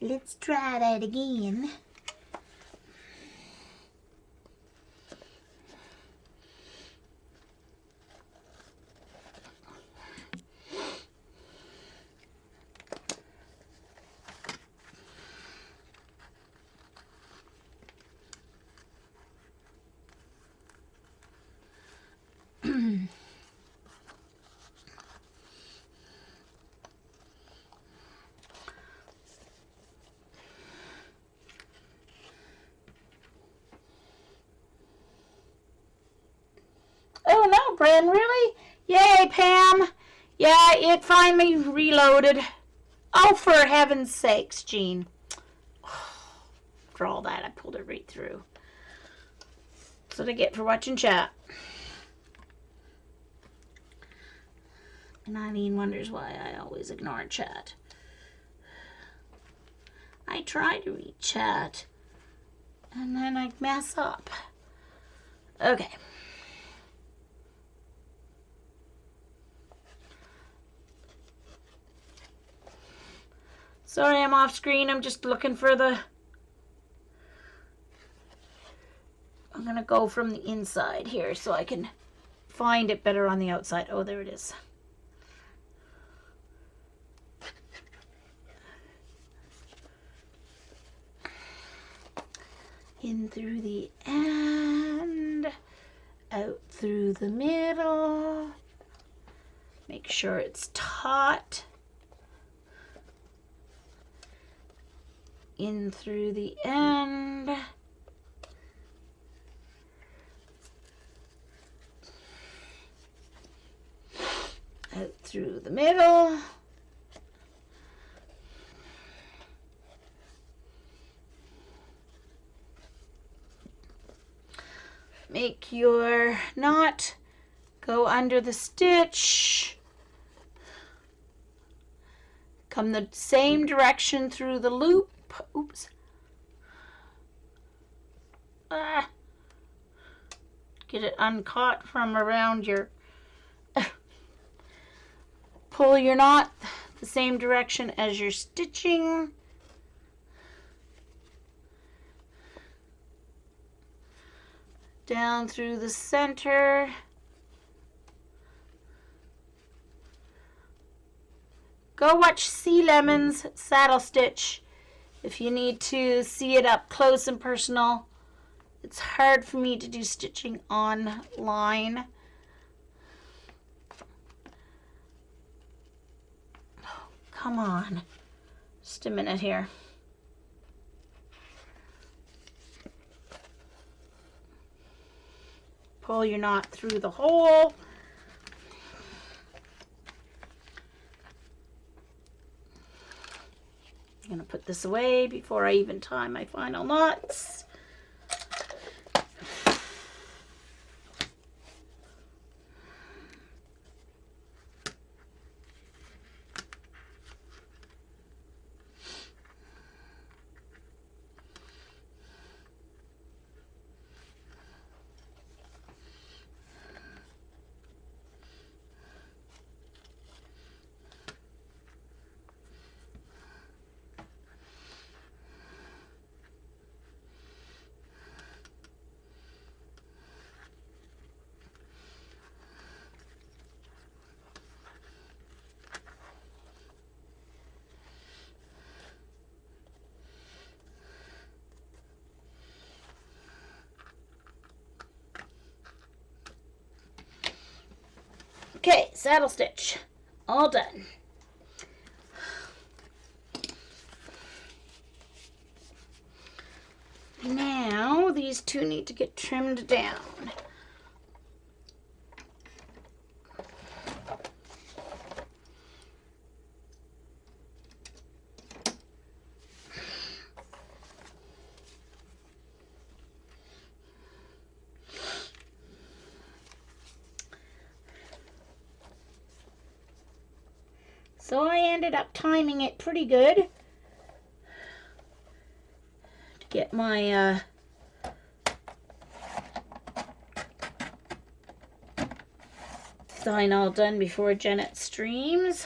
let's try that again. Bren, really? Yay, Pam. Yeah, it finally reloaded. Oh, for heaven's sakes, Jean. For all that, I pulled it right through. That's what I get for watching chat. And Eileen wonders why I always ignore chat. I try to read chat, and then I mess up. Okay. Sorry, I'm off screen. I'm just looking for the... I'm going to go from the inside here so I can find it better on the outside. Oh, there it is. In through the end, out through the middle. Make sure it's taut. In through the end. Out through the middle. Make your knot go under the stitch. Come the same direction through the loop. Oops. Get it uncaught from around your... Pull your knot the same direction as you're stitching. Down through the center. Go watch Sea Lemon's saddle stitch if you need to see it up close and personal. It's hard for me to do stitching online. Oh, come on. Just a minute here. Pull your knot through the hole. I'm going to put this away before I even tie my final knots. Okay, saddle stitch, all done. Now, these two need to get trimmed down. So I ended up timing it pretty good to get my design all done before Janet streams.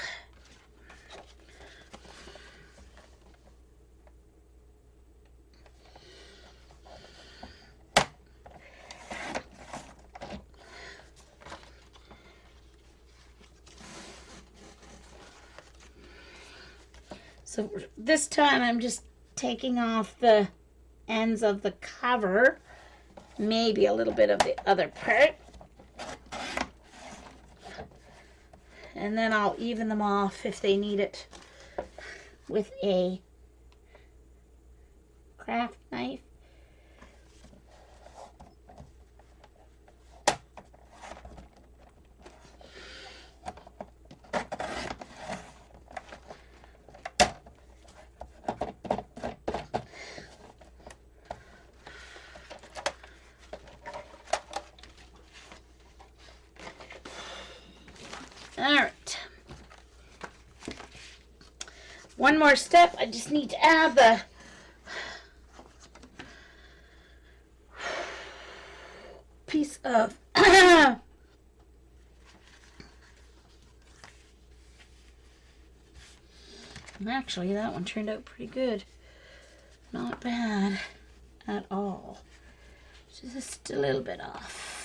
So this time I'm just taking off the ends of the cover, maybe a little bit of the other part. And then I'll even them off if they need it with a craft knife. All right. One more step. I just need to add the piece of actually, that one turned out pretty good. Not bad at all. Just a little bit off.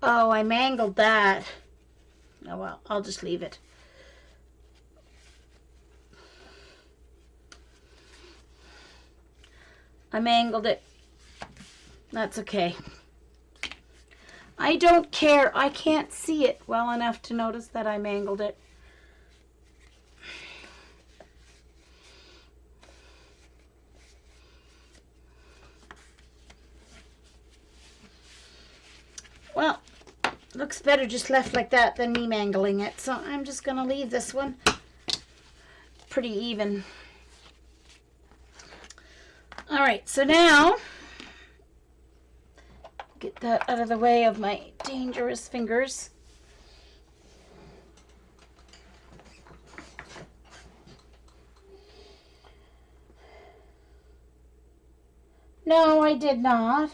Oh, I mangled that. Oh well, I'll just leave it. I mangled it. That's okay. I don't care. I can't see it well enough to notice that I mangled it. Well, looks better just left like that than me mangling it. So I'm just going to leave this one pretty even. All right, so now get that out of the way of my dangerous fingers. No, I did not.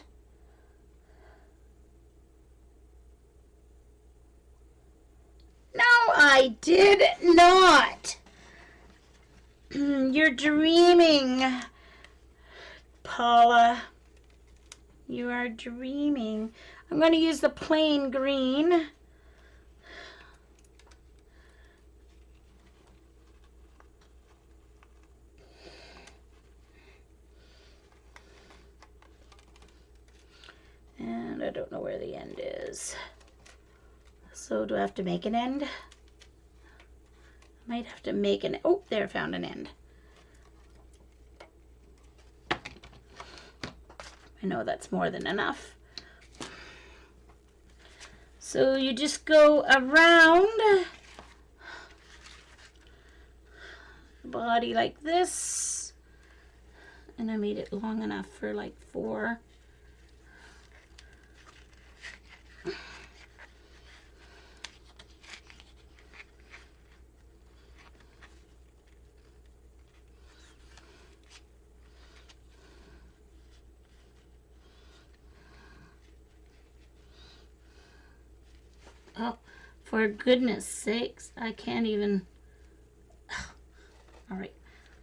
No, I did not. You're dreaming, Paula. You are dreaming. I'm going to use the plain green. And I don't know where the end is. So do I have to make an end? I might have to make an... Oh, there, I found an end. I know that's more than enough. So you just go around the body like this. And I made it long enough for like 4. Oh, for goodness sakes, I can't even... All right,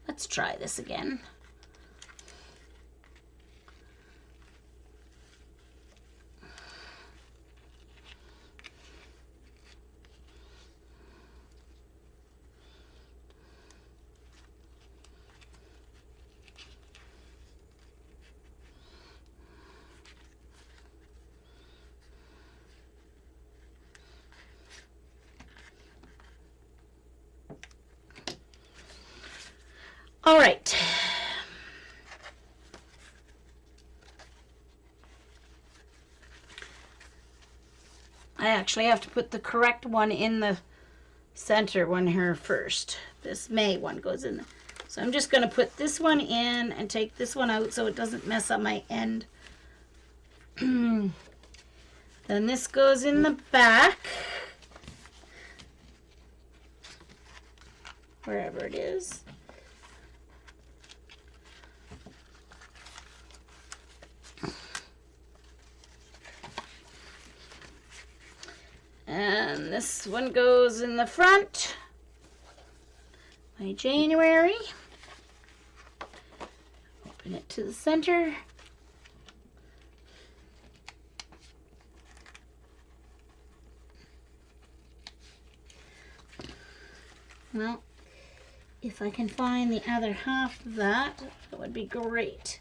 let's try this again. All right. I actually have to put the correct one in the center one here first. This May one goes in. So I'm just going to put this one in and take this one out so it doesn't mess up my end. Then this goes in the back. Wherever it is. And this one goes in the front. My January. Open it to the center. Well, if I can find the other half of that, that would be great.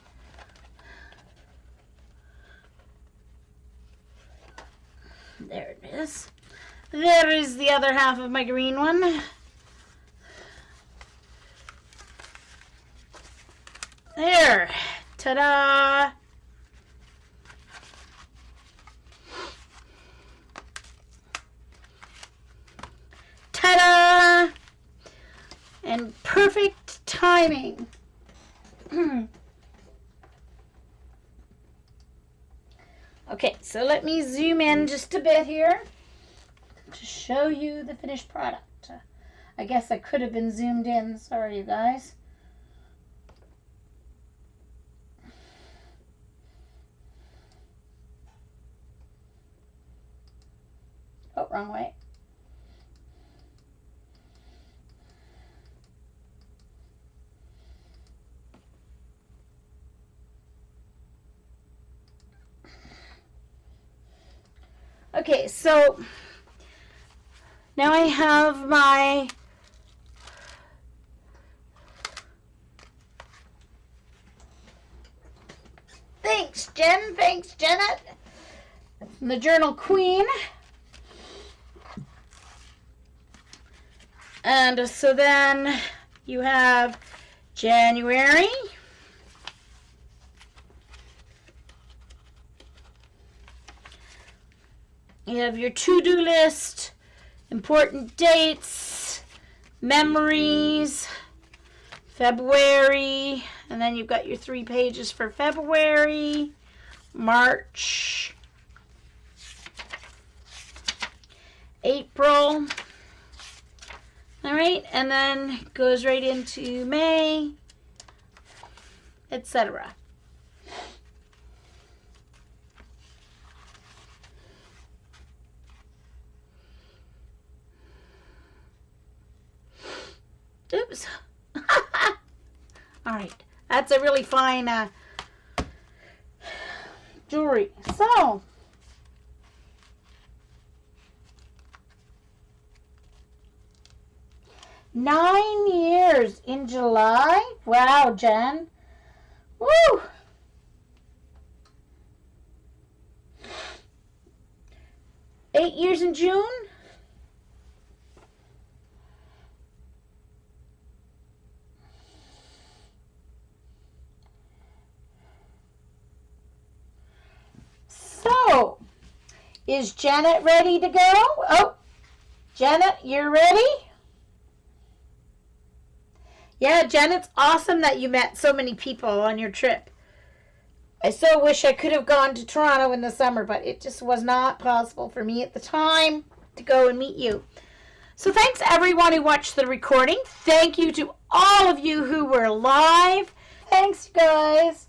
There it is. There is the other half of my green one. There. Ta-da! Ta-da! And perfect timing. Okay, so let me zoom in just a bit here to show you the finished product. I guess I could have been zoomed in. Sorry, you guys. Oh, wrong way. Okay, so now I have my thanks, Jen. Thanks, Janet. The Journal Queen. And so then you have January. You have your to-do list, important dates, memories, February, and then you've got your 3 pages for February, March, April. All right, and then goes right into May, etc. Oops. All right, that's a really fine jewelry. So, nine years in July. Wow, Jen. Woo! Eight years in June. So, is Janet ready to go? Oh, Janet, you're ready? Yeah, Jen, it's awesome that you met so many people on your trip. I so wish I could have gone to Toronto in the summer, but it just was not possible for me at the time to go and meet you. So thanks everyone who watched the recording. Thank you to all of you who were live. Thanks, you guys.